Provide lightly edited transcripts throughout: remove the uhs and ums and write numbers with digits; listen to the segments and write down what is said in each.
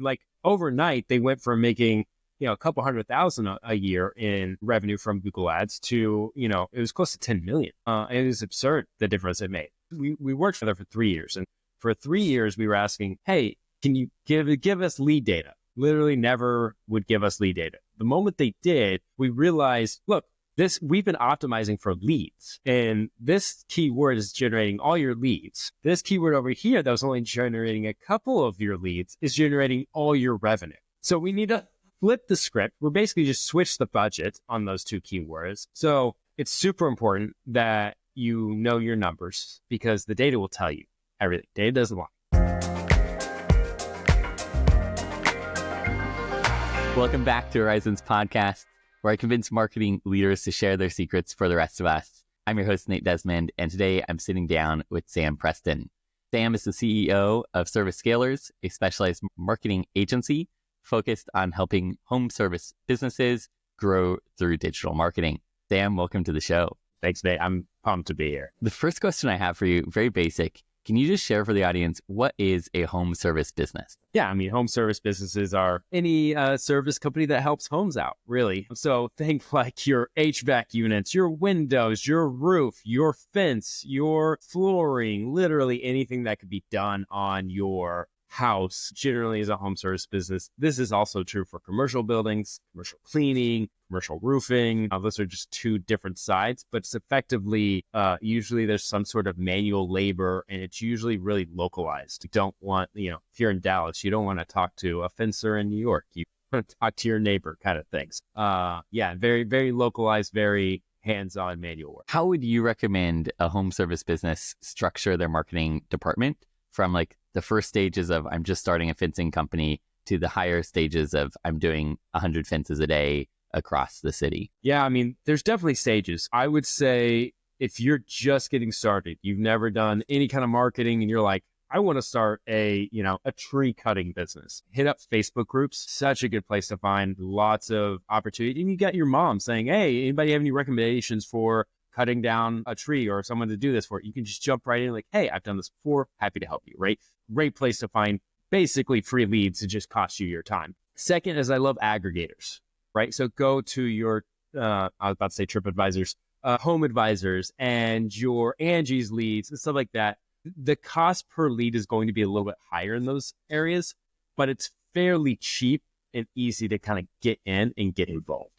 Like overnight, they went from making, a couple 100,000 a year in revenue from Google ads to, it was close to 10 million. And it was absurd, the difference it made. We worked together for 3 years. And for 3 years, we were asking, hey, can you give us lead data? Literally never would give us lead data. The moment they did, we realized, look, we've been optimizing for leads, and this keyword is generating all your leads. This keyword over here that was only generating a couple of your leads is generating all your revenue. So we need to flip the script. We're basically just switch the budget on those two keywords. So it's super important that you know your numbers because the data will tell you everything. Data doesn't lie. Welcome back to Horizons Podcast, where I convince marketing leaders to share their secrets for the rest of us. I'm your host, Nate Desmond, and today I'm sitting down with Sam Preston. Sam is the CEO of Service Scalers, a specialized marketing agency focused on helping home service businesses grow through digital marketing. Sam, welcome to the show. Thanks, Nate. I'm pumped to be here. The first question I have for you, very basic. Can you just share for the audience, what is a home service business? Yeah, home service businesses are any service company that helps homes out, really. So think like your HVAC units, your windows, your roof, your fence, your flooring, literally anything that could be done on your house generally is a home service business. This is also true for commercial buildings, commercial cleaning, commercial roofing. Those are just two different sides, but it's effectively, usually there's some sort of manual labor and it's usually really localized. You don't want, if you're in Dallas, you don't want to talk to a fencer in New York. You want to talk to your neighbor kind of things. Very, very localized, very hands-on manual work. How would you recommend a home service business structure their marketing department from like the first stages of I'm just starting a fencing company to the higher stages of I'm doing 100 fences a day across the city? Yeah, there's definitely stages. I would say if you're just getting started, you've never done any kind of marketing and you're like, I want to start a tree cutting business. Hit up Facebook groups. Such a good place to find lots of opportunity. And you got your mom saying, hey, anybody have any recommendations for cutting down a tree or someone to do this for it? You can just jump right in like, hey, I've done this before. Happy to help you, right? Great place to find basically free leads to just cost you your time. Second is I love aggregators, right? So go to your, I was about to say TripAdvisors, Home Advisors and your Angie's leads and stuff like that. The cost per lead is going to be a little bit higher in those areas, but it's fairly cheap and easy to kind of get in and get involved.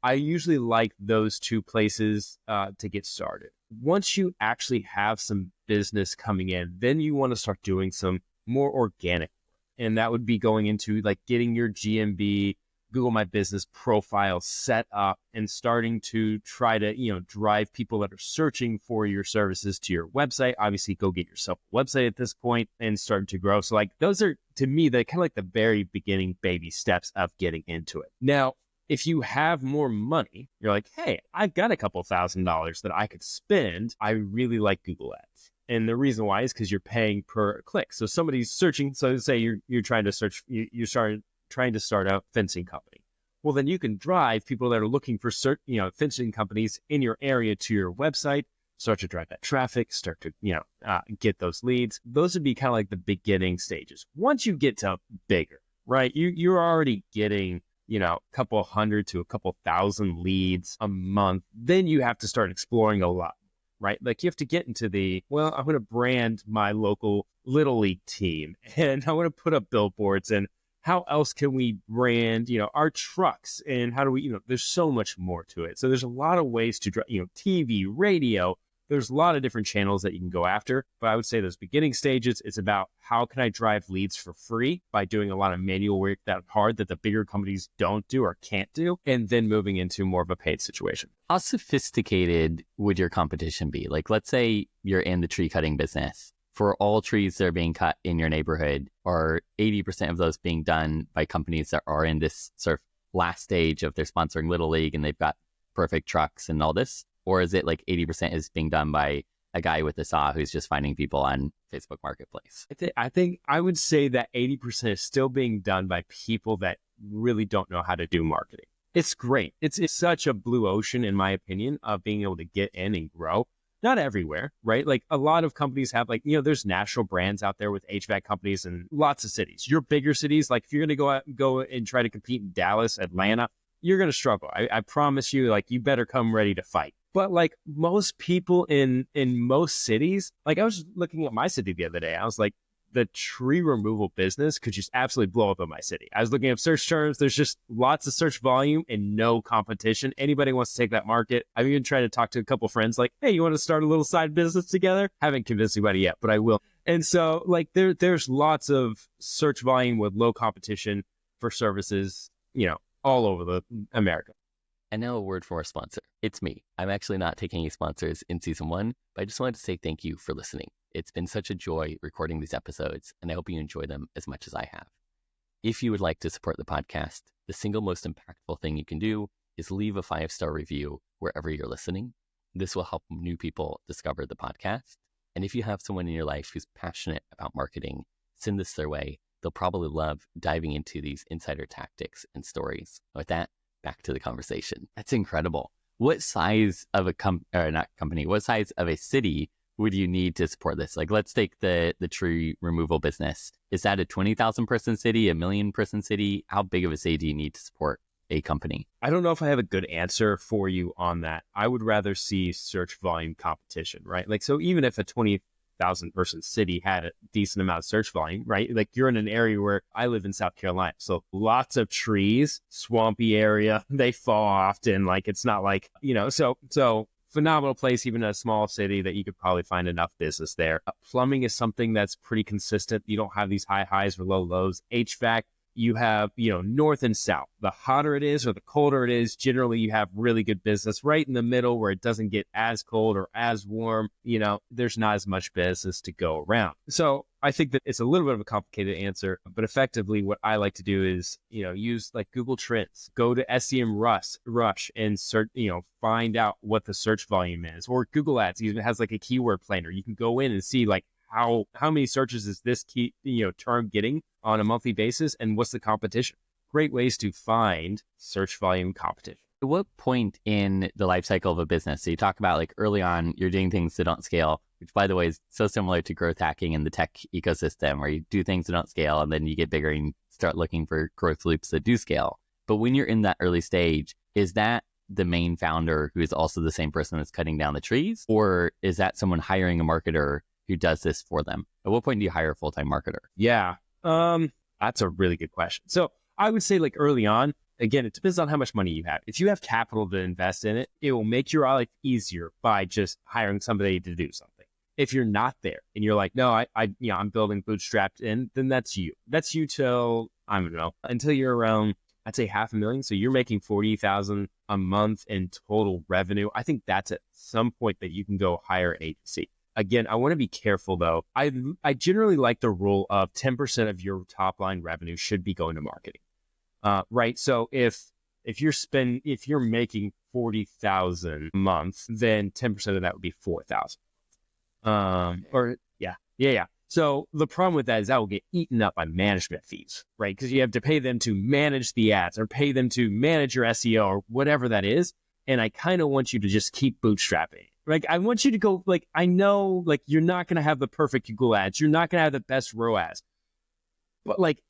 I usually like those two places to get started. Once you actually have some business coming in, then you want to start doing some more organic work. And that would be going into like getting your GMB, Google My Business profile set up and starting to try to, drive people that are searching for your services to your website. Obviously, go get yourself a website at this point and start to grow. So like those are, to me, the kind of like the very beginning baby steps of getting into it. Now, if you have more money, you're like, hey, I've got a couple $1,000s that I could spend. I really like Google Ads. And the reason why is because you're paying per click. So somebody's searching. So say you're trying to search, trying to start a fencing company. Well, then you can drive people that are looking for fencing companies in your area to your website, start to drive that traffic, start to, get those leads. Those would be kind of like the beginning stages. Once you get to bigger, right? You're already getting a couple hundred to a couple thousand leads a month, then you have to start exploring a lot, right? Like you have to get into I'm going to brand my local Little League team and I want to put up billboards and how else can we brand, our trucks and how do we, there's so much more to it. So there's a lot of ways to, TV, radio, there's a lot of different channels that you can go after, but I would say those beginning stages, it's about how can I drive leads for free by doing a lot of manual work that hard that the bigger companies don't do or can't do, and then moving into more of a paid situation. How sophisticated would your competition be? Like, let's say you're in the tree cutting business. For all trees that are being cut in your neighborhood, are 80% of those being done by companies that are in this sort of last stage of they're sponsoring Little League and they've got perfect trucks and all this? Or is it like 80% is being done by a guy with a saw who's just finding people on Facebook Marketplace? I think I would say that 80% is still being done by people that really don't know how to do marketing. It's great. It's such a blue ocean, in my opinion, of being able to get in and grow. Not everywhere, right? Like a lot of companies have like, there's national brands out there with HVAC companies in lots of cities. Your bigger cities, like if you're going to go and try to compete in Dallas, Atlanta, you're going to struggle. I promise you, like you better come ready to fight. But like most people in most cities, like I was looking at my city the other day, I was like, the tree removal business could just absolutely blow up in my city. I was looking at search terms. There's just lots of search volume and no competition. Anybody wants to take that market. I've even tried to talk to a couple friends like, hey, you want to start a little side business together? Haven't convinced anybody yet, but I will. And so like there's lots of search volume with low competition for services, all over America. And now a word from our sponsor. It's me. I'm actually not taking any sponsors in season 1, but I just wanted to say thank you for listening. It's been such a joy recording these episodes, and I hope you enjoy them as much as I have. If you would like to support the podcast, the single most impactful thing you can do is leave a 5-star review wherever you're listening. This will help new people discover the podcast. And if you have someone in your life who's passionate about marketing, send this their way. They'll probably love diving into these insider tactics and stories. With that, back to the conversation. That's incredible. What size of what size of a city would you need to support this? Like, let's take the tree removal business. Is that a 20,000 person city, a 1 million person city? How big of a city do you need to support a company? I don't know if I have a good answer for you on that. I would rather see search volume competition, right? Like, so even if a 20,000 person city had a decent amount of search volume, right? Like you're in an area where I live in South Carolina. So lots of trees, swampy area, they fall often. Like it's not like, so phenomenal place, even in a small city that you could probably find enough business there. Plumbing is something that's pretty consistent. You don't have these high highs or low lows. HVAC, you have, north and south. The hotter it is or the colder it is, generally you have really good business. Right in the middle where it doesn't get as cold or as warm, there's not as much business to go around. So I think that it's a little bit of a complicated answer, but effectively what I like to do is, use like Google Trends, go to SEM Rush and search, find out what the search volume is, or Google Ads even has like a keyword planner. You can go in and see like how many searches is this key, term getting on a monthly basis, and what's the competition. Great ways to find search volume competition. At what point in the life cycle of a business? So you talk about like early on, you're doing things that don't scale, which by the way is so similar to growth hacking in the tech ecosystem, where you do things that don't scale and then you get bigger and start looking for growth loops that do scale. But when you're in that early stage, is that the main founder who is also the same person that's cutting down the trees? Or is that someone hiring a marketer who does this for them? At what point do you hire a full-time marketer? Yeah, that's a really good question. So I would say like early on, again, it depends on how much money you have. If you have capital to invest in it, it will make your life easier by just hiring somebody to do something. If you're not there and you're like, no, I'm building bootstrapped in, then that's you. That's you till, I don't know, until you're around, I'd say $500,000. So you're making 40,000 a month in total revenue. I think that's at some point that you can go hire an agency. Again, I want to be careful though. I generally like the rule of 10% of your top line revenue should be going to marketing. Right. So if you're making 40,000 a month, then 10% of that would be 4,000. Yeah. So the problem with that is that will get eaten up by management fees, right? Because you have to pay them to manage the ads or pay them to manage your SEO or whatever that is. And I kind of want you to just keep bootstrapping. Like, I want you to go, like, I know, like, you're not going to have the perfect Google ads. You're not going to have the best ROAS. But, like,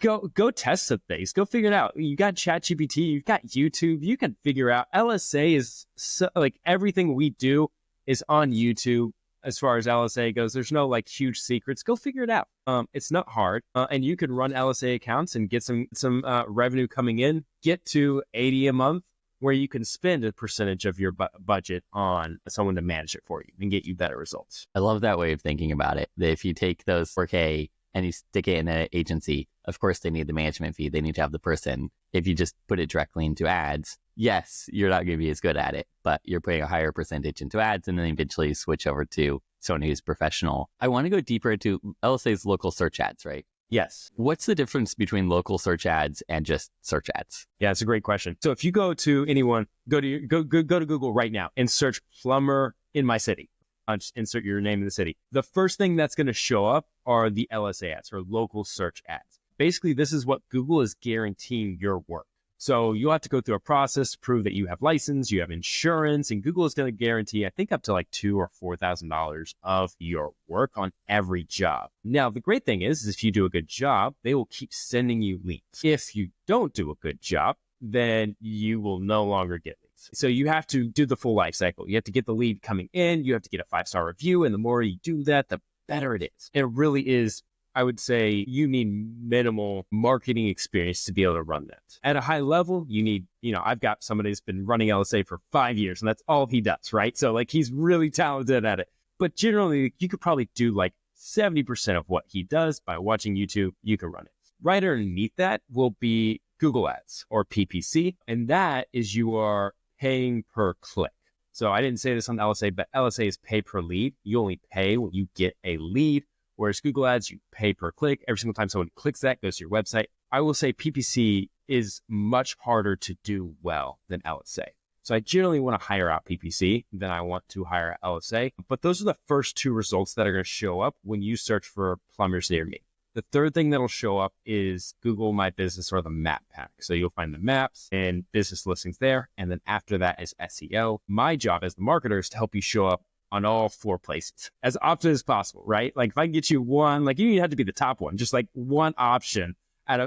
go test some things. Go figure it out. You got ChatGPT. You've got YouTube. You can figure out. LSA is, like, everything we do is on YouTube as far as LSA goes. There's no, like, huge secrets. Go figure it out. It's not hard. And you can run LSA accounts and get some revenue coming in. Get to 80 a month, where you can spend a percentage of your budget on someone to manage it for you and get you better results. I love that way of thinking about it. That if you take those 4K and you stick it in an agency, of course they need the management fee. They need to have the person. If you just put it directly into ads, yes, you're not going to be as good at it, but you're putting a higher percentage into ads and then eventually switch over to someone who's professional. I want to go deeper into LSA's local search ads, right? Yes. What's the difference between local search ads and just search ads? Yeah, it's a great question. So if you go to anyone, go to Google right now and search plumber in my city. Just insert your name in the city. The first thing that's going to show up are the LSA ads or local search ads. Basically, this is what Google is guaranteeing your work. So you'll have to go through a process to prove that you have license, you have insurance, and Google is going to guarantee, I think, up to like $2,000 or $4,000 of your work on every job. Now, the great thing is if you do a good job, they will keep sending you leads. If you don't do a good job, then you will no longer get leads. So you have to do the full life cycle. You have to get the lead coming in, you have to get a 5-star review, and the more you do that, the better it is. It really is. I would say you need minimal marketing experience to be able to run that. At a high level, you need, I've got somebody who's been running LSA for 5 years and that's all he does, right? So like he's really talented at it. But generally, you could probably do like 70% of what he does by watching YouTube. You can run it. Right underneath that will be Google Ads or PPC. And that is you are paying per click. So I didn't say this on LSA, but LSA is pay per lead. You only pay when you get a lead. Whereas Google Ads, you pay per click. Every single time someone clicks that, goes to your website. I will say PPC is much harder to do well than LSA. So I generally want to hire out PPC than I want to hire LSA. But those are the first two results that are going to show up when you search for plumbers near me. The third thing that'll show up is Google My Business or the map pack. So you'll find the maps and business listings there. And then after that is SEO. My job as the marketer is to help you show up on all 4 places as often as possible, right? Like if I can get you one, like you don't have to be the top one, just like one option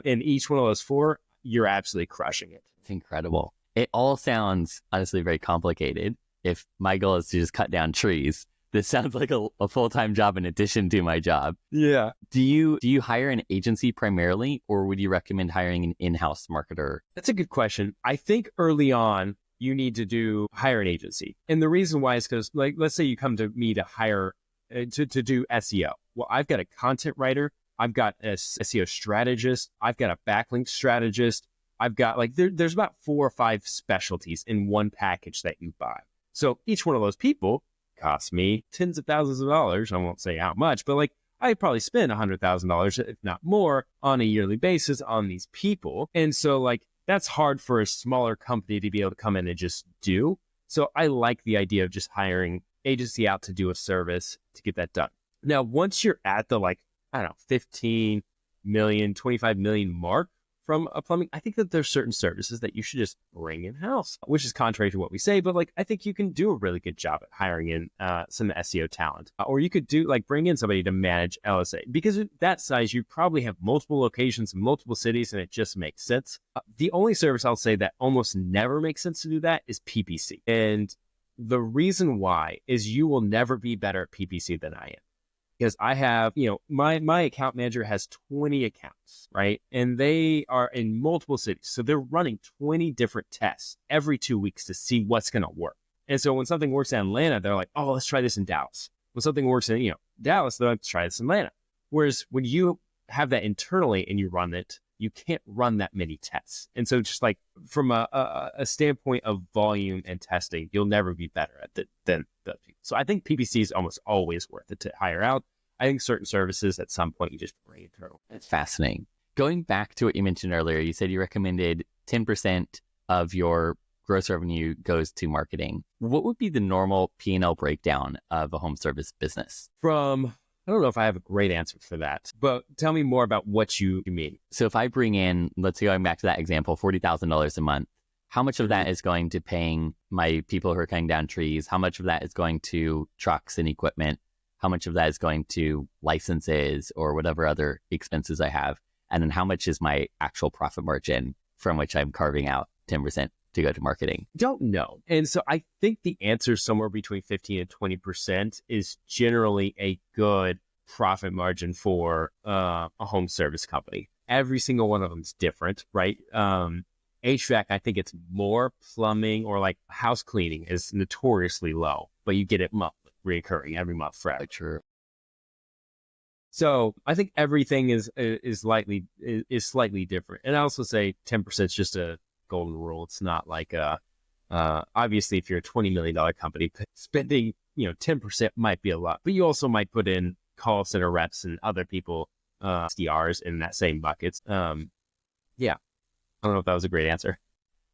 in each one of those 4, you're absolutely crushing it. It's incredible. It all sounds honestly very complicated. If my goal is to just cut down trees, this sounds like a full-time job in addition to my job. Yeah. Do you hire an agency primarily, or would you recommend hiring an in-house marketer? That's a good question. I think early on, you need to hire an agency. And the reason why is because, like, let's say you come to me to hire, to do SEO. Well, I've got a content writer. I've got a SEO strategist. I've got a backlink strategist. I've got there's about 4 or 5 specialties in one package that you buy. So each one of those people costs me tens of thousands of dollars. I won't say how much, but I probably spend $100,000, if not more, on a yearly basis on these people. And so that's hard for a smaller company to be able to come in and just do. So I like the idea of just hiring agency out to do a service to get that done. Now, once you're at the 15 million, 25 million mark from a plumbing, I think that there's certain services that you should just bring in-house, which is contrary to what we say, but I think you can do a really good job at hiring in some SEO talent. Or you could bring in somebody to manage LSA, because at that size, you probably have multiple locations in multiple cities and it just makes sense. The only service I'll say that almost never makes sense to do that is PPC. And the reason why is you will never be better at PPC than I am. Because I have, my account manager has 20 accounts, right? And they are in multiple cities. So they're running 20 different tests every 2 weeks to see what's going to work. And so when something works in Atlanta, they're like, oh, let's try this in Dallas. When something works in, Dallas, they're like, let's try this in Atlanta. Whereas when you have that internally and you run it, you can't run that many tests. And so just from a standpoint of volume and testing, you'll never be better at it than the people. So I think PPC is almost always worth it to hire out. I think certain services at some point you just bring internal. It's fascinating. Going back to what you mentioned earlier, you said you recommended 10% of your gross revenue goes to marketing. What would be the normal P&L breakdown of a home service business? I don't know if I have a great answer for that, but tell me more about what you mean. So if I bring in, let's go back to that example, $40,000 a month, how much of that is going to paying my people who are cutting down trees? How much of that is going to trucks and equipment? How much of that is going to licenses or whatever other expenses I have? And then how much is my actual profit margin from which I'm carving out 10% to go to marketing? Don't know. And so I think the answer somewhere between 15 and 20% is generally a good profit margin for a home service company. Every single one of them is different, right? HVAC, I think it's more. Plumbing or house cleaning is notoriously low, but you get it monthly, recurring every month forever. True. So I think everything is slightly different. And I also say 10% is just a golden rule. It's not obviously if you're a $20 million company, spending 10% might be a lot, but you also might put in call center reps and other people, SDRs in that same buckets. Yeah. I don't know if that was a great answer.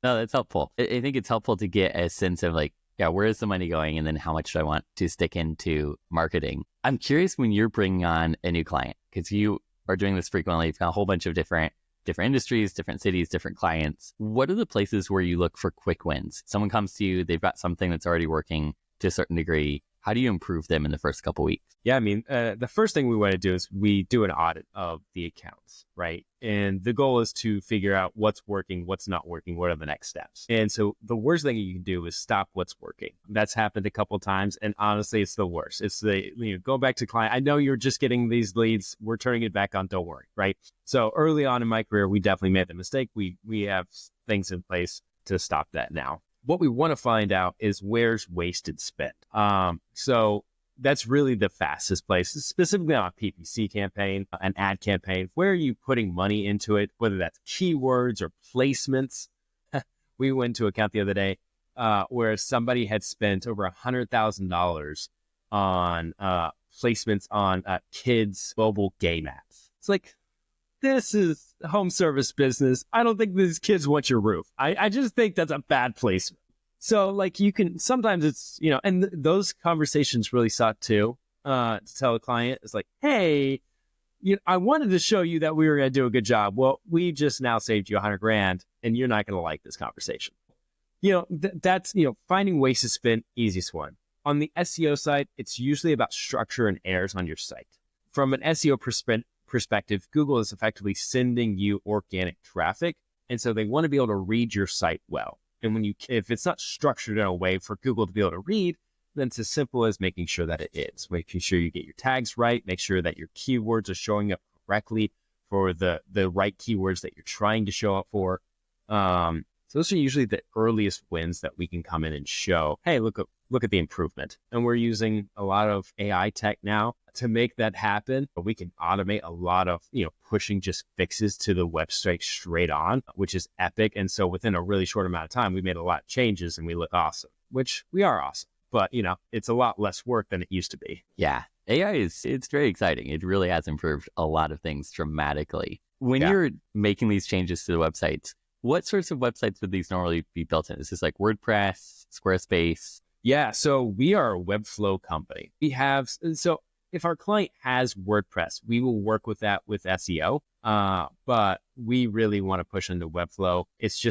No, that's helpful. I think it's helpful to get a sense of where is the money going? And then how much do I want to stick into marketing? I'm curious when you're bringing on a new client, because you are doing this frequently. You've got a whole bunch of different different industries, different cities, different clients. What are the places where you look for quick wins? Someone comes to you, they've got something that's already working to a certain degree. How do you improve them in the first couple weeks? Yeah, I mean, the first thing we want to do is we do an audit of the accounts, right? And the goal is to figure out what's working, what's not working, what are the next steps. And so the worst thing you can do is stop what's working. That's happened a couple of times, and honestly, it's the worst. It's go back to client. I know you're just getting these leads. We're turning it back on. Don't worry, right? So early on in my career, we definitely made the mistake. We have things in place to stop that now. What we want to find out is where's wasted spend. So that's really the fastest place, specifically on a PPC campaign, an ad campaign. Where are you putting money into it, whether that's keywords or placements? We went to an account the other day where somebody had spent over $100,000 on placements on kids' mobile game apps. It's like, this is home service business. I don't think these kids want your roof. I just think that's a bad placement. So like you can, sometimes it's, and those conversations really suck too, to tell a client. It's like, hey, I wanted to show you that we were going to do a good job. Well, we just now saved you $100,000 and you're not going to like this conversation. That's, finding ways to spend, easiest one. On the SEO side, it's usually about structure and errors on your site. From an SEO perspective, Google is effectively sending you organic traffic. And so they want to be able to read your site well. And if it's not structured in a way for Google to be able to read, then it's as simple as making sure that it is. Making sure you get your tags right, make sure that your keywords are showing up correctly for the right keywords that you're trying to show up for. So those are usually the earliest wins that we can come in and show, hey, look at the improvement. And we're using a lot of AI tech now to make that happen. But we can automate a lot of, pushing just fixes to the website straight on, which is epic. And so within a really short amount of time, we made a lot of changes and we look awesome, which we are awesome. But, it's a lot less work than it used to be. Yeah. AI it's very exciting. It really has improved a lot of things dramatically. When you're making these changes to the websites, what sorts of websites would these normally be built in? Is this like WordPress, Squarespace? Yeah, so we are a Webflow company. So if our client has WordPress, we will work with that with SEO, but we really want to push into Webflow. It's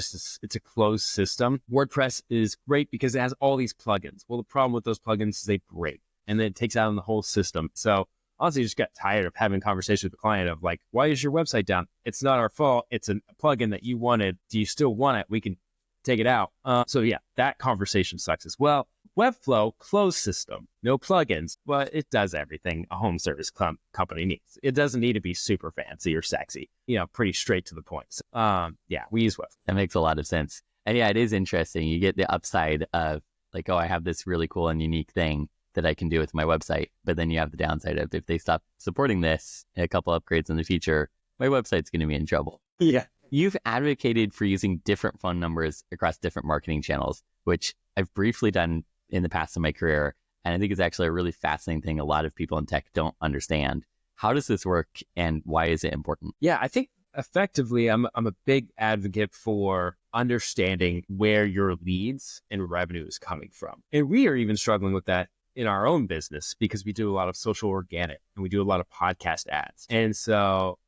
a closed system. WordPress is great because it has all these plugins. Well, the problem with those plugins is they break, and then it takes out on the whole system. So honestly, I just got tired of having conversations with the client of like, why is your website down? It's not our fault. It's a plugin that you wanted. Do you still want it? We can take it out. So yeah, that conversation sucks as well. Webflow, closed system, no plugins, but it does everything a home service company needs. It doesn't need to be super fancy or sexy, pretty straight to the point. So, we use Webflow. That makes a lot of sense. And yeah, it is interesting. You get the upside of like, oh, I have this really cool and unique thing that I can do with my website. But then you have the downside of if they stop supporting this, a couple upgrades in the future, my website's going to be in trouble. Yeah. You've advocated for using different phone numbers across different marketing channels, which I've briefly done in the past in my career. And I think it's actually a really fascinating thing a lot of people in tech don't understand. How does this work and why is it important? Yeah, I think effectively, I'm a big advocate for understanding where your leads and revenue is coming from. And we are even struggling with that in our own business because we do a lot of social organic and we do a lot of podcast ads. And so,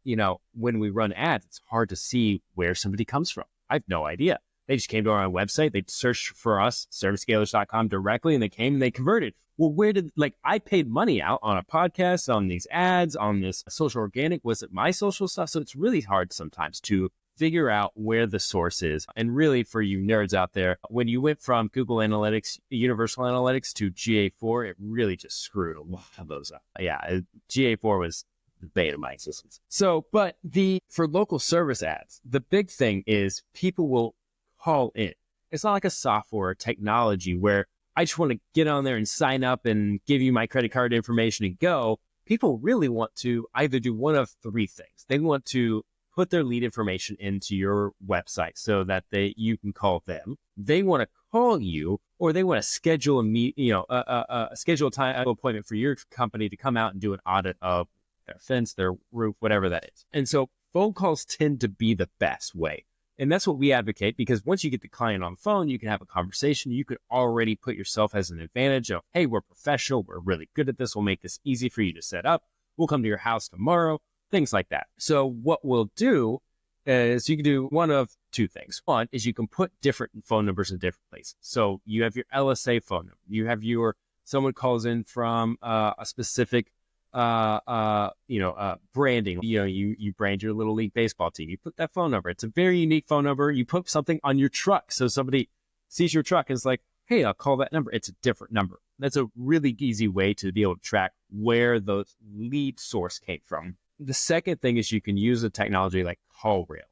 when we run ads, it's hard to see where somebody comes from. I have no idea. They just came to our website. They searched for us, servicescalers.com directly, and they came and they converted. Well, I paid money out on a podcast, on these ads, on this social organic. Was it my social stuff? So it's really hard sometimes to figure out where the source is. And really for you nerds out there, when you went from Google Analytics, Universal Analytics to GA4, it really just screwed a lot of those up. Yeah, GA4 was the beta of my existence. So, but for local service ads, the big thing is people will call in. It's not like a software or technology where I just want to get on there and sign up and give you my credit card information and go. People really want to either do one of three things. They want to put their lead information into your website so that you can call them. They want to call you, or they want to schedule schedule a time appointment for your company to come out and do an audit of their fence, their roof, whatever that is. And so phone calls tend to be the best way. And that's what we advocate, because once you get the client on the phone, you can have a conversation. You could already put yourself as an advantage of, hey, we're professional. We're really good at this. We'll make this easy for you to set up. We'll come to your house tomorrow, things like that. So what we'll do So you can do one of two things. One is you can put different phone numbers in different places. So you have your LSA phone number. You have someone calls in from a specific, branding. You brand your little league baseball team. You put that phone number. It's a very unique phone number. You put something on your truck. So somebody sees your truck and is like, hey, I'll call that number. It's a different number. That's a really easy way to be able to track where the lead source came from. The second thing is you can use a technology like CallRail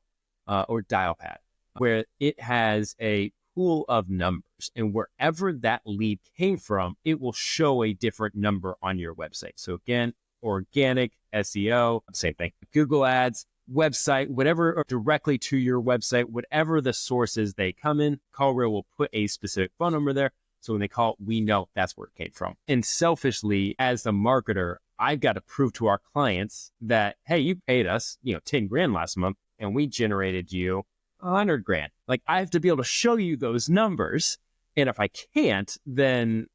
or Dialpad, where it has a pool of numbers, and wherever that lead came from, it will show a different number on your website. So again, organic, SEO, same thing. Google Ads, website, whatever, directly to your website, whatever the source is they come in, CallRail will put a specific phone number there. So when they call, we know that's where it came from. And selfishly, as a marketer, I've got to prove to our clients that, hey, you paid us, 10 grand last month and we generated you 100 grand. Like, I have to be able to show you those numbers. And if I can't, then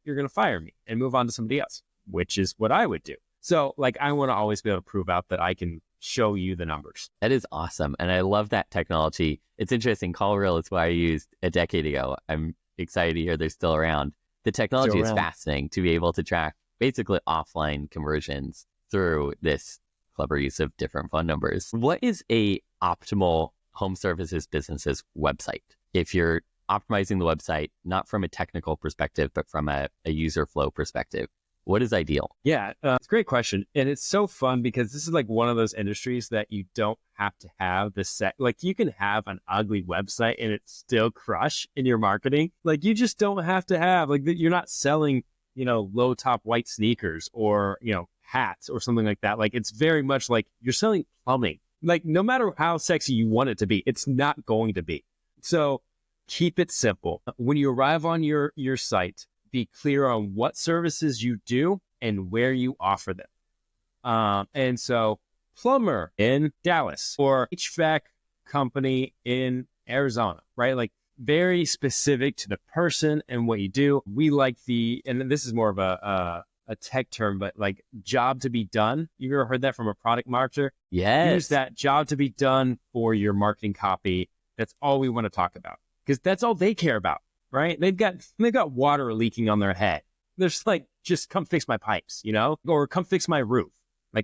you're going to fire me and move on to somebody else, which is what I would do. So I want to always be able to prove out that I can show you the numbers. That is awesome. And I love that technology. It's interesting. CallRail is what I used a decade ago. I'm excited to hear they're still around. The technology is fascinating to be able to track basically offline conversions through this clever use of different phone numbers. What is a optimal home services business's website? If you're optimizing the website, not from a technical perspective, but from a user flow perspective, what is ideal? Yeah, it's a great question. And it's so fun because this is one of those industries that you don't have to have the set. You can have an ugly website and it still crush in your marketing. You just don't have to have, you're not selling, low top white sneakers or, hats or something like that. It's very much like you're selling plumbing. No matter how sexy you want it to be, it's not going to be. So keep it simple. When you arrive on your site, be clear on what services you do and where you offer them. And so plumber in Dallas or HVAC company in Arizona, right? Very specific to the person and what you do. We like and this is more of a tech term, but job to be done. You ever heard that from a product marketer? Yes. Use that job to be done for your marketing copy. That's all we want to talk about because that's all they care about. Right? They've got water leaking on their head. They're just come fix my pipes, or come fix my roof.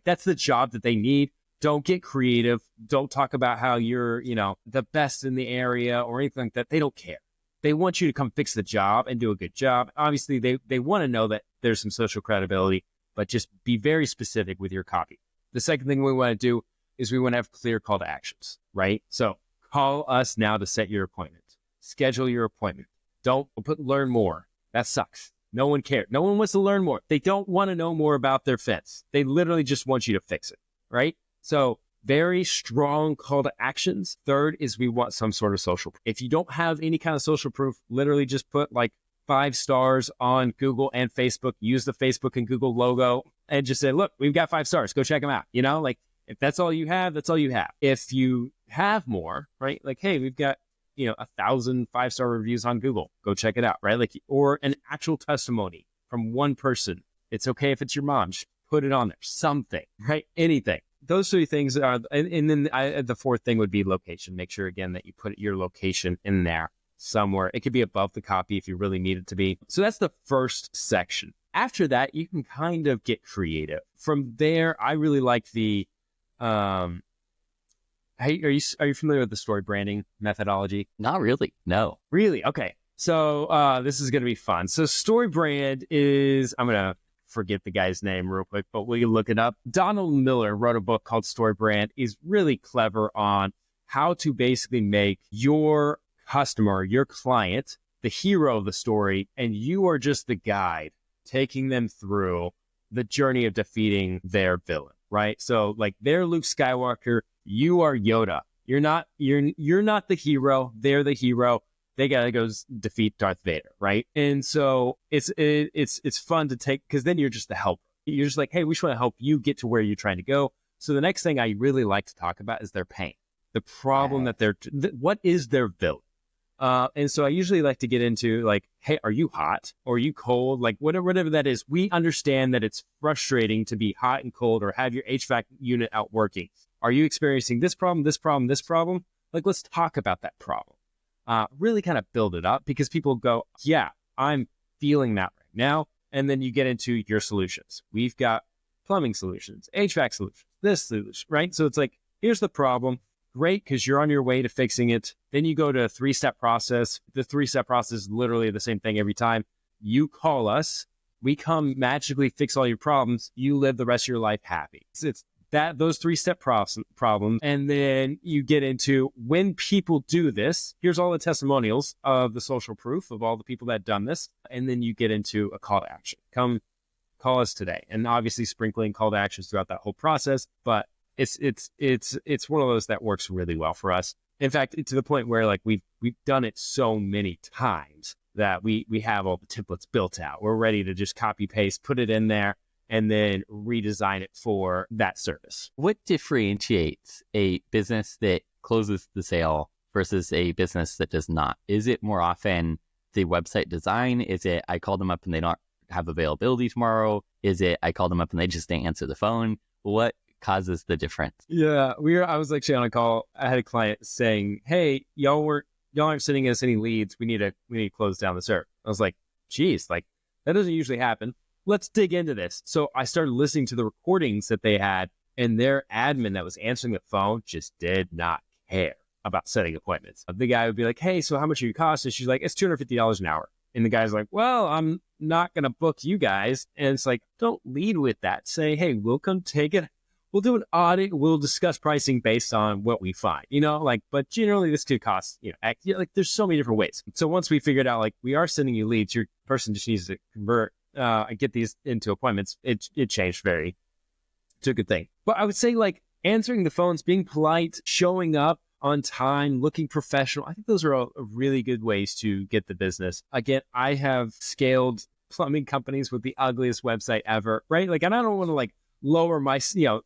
That's the job that they need. Don't get creative. Don't talk about how you're, the best in the area or anything like that. They don't care. They want you to come fix the job and do a good job. Obviously, they want to know that there's some social credibility, but just be very specific with your copy. The second thing we want to do is we want to have clear call to actions, right? So call us now to set your appointment. Schedule your appointment. Don't put learn more. That sucks. No one cares. No one wants to learn more. They don't want to know more about their fence. They literally just want you to fix it, right? So very strong call to actions. Third is we want some sort of social proof. If you don't have any kind of social proof, literally just put 5 stars on Google and Facebook. Use the Facebook and Google logo and just say, look, we've got 5 stars. Go check them out. If that's all you have, that's all you have. If you have more, right? Hey, we've got 1,000 5-star reviews on Google. Go check it out, right? Or an actual testimony from one person. It's okay if it's your mom. Just put it on there. Something, right? Anything. Those 3 things are, and then the fourth thing would be location. Make sure again that you put your location in there somewhere. It could be above the copy if you really need it to be. So that's the first section. After that, you can kind of get creative. From there, I really like the, Hey, are you familiar with the story branding methodology? Not really. No. Really? Okay. So this is going to be fun. So story brand is, I'm going to forget the guy's name real quick, but we can look it up. Donald Miller wrote a book called Story Brand. Is really clever on how to basically make your customer, your client, the hero of the story, and you are just the guide taking them through the journey of defeating their villain, right? So they're Luke Skywalker. You are Yoda. You're not the hero. They're the hero. They gotta go defeat Darth Vader, right? And so it's fun to take because then you're just the helper. You're just hey, we just want to help you get to where you're trying to go. So the next thing I really like to talk about is their pain, the problem that what is their villain? And so I usually like to get into hey, are you hot or are you cold? Whatever that is. We understand that it's frustrating to be hot and cold or have your HVAC unit out working. Are you experiencing this problem, this problem, this problem? Like, let's talk about that problem. Really kind of build it up, because people go, yeah, I'm feeling that right now. And then you get into your solutions. We've got plumbing solutions, HVAC solutions, this solution, right? So it's like, here's the problem. Great, because you're on your way to fixing it. Then you go to a 3-step process. The 3-step process is literally the same thing every time. You call us, we come magically fix all your problems. You live the rest of your life happy. It's that those 3-step problems. And then you get into, when people do this, here's all the testimonials of the social proof of all the people that have done this. And then you get into a call to action. Come call us today. And obviously sprinkling call to actions throughout that whole process. But it's one of those that works really well for us. In fact, to the point where like we've done it so many times that we have all the templates built out. We're ready to just copy paste, put it in there, and then redesign it for that service. What differentiates a business that closes the sale versus a business that does not? Is it more often the website design? Is it I call them up and they don't have availability tomorrow? Is it I call them up and they just didn't answer the phone? What causes the difference? Yeah, I was actually on a call. I had a client saying, "Hey, y'all aren't sending us any leads. We need to close down the server." I was like, "Geez, like that doesn't usually happen. Let's dig into this." So I started listening to the recordings that they had, and their admin that was answering the phone just did not care about setting appointments. The guy would be like, "Hey, so how much are you cost?" And she's like, "It's $250 an hour." And the guy's like, "Well, I'm not going to book you guys." And it's like, don't lead with that. Say, "Hey, we'll come take it. We'll do an audit. We'll discuss pricing based on what we find, but generally this could cost, like there's so many different ways." So once we figured out, like, we are sending you leads, your person just needs to convert, and get these into appointments. It changed it's a good thing. But I would say, like, answering the phones, being polite, showing up on time, looking professional. I think those are all really good ways to get the business. Again, I have scaled plumbing companies with the ugliest website ever, right? Like, and I don't want to like lower my,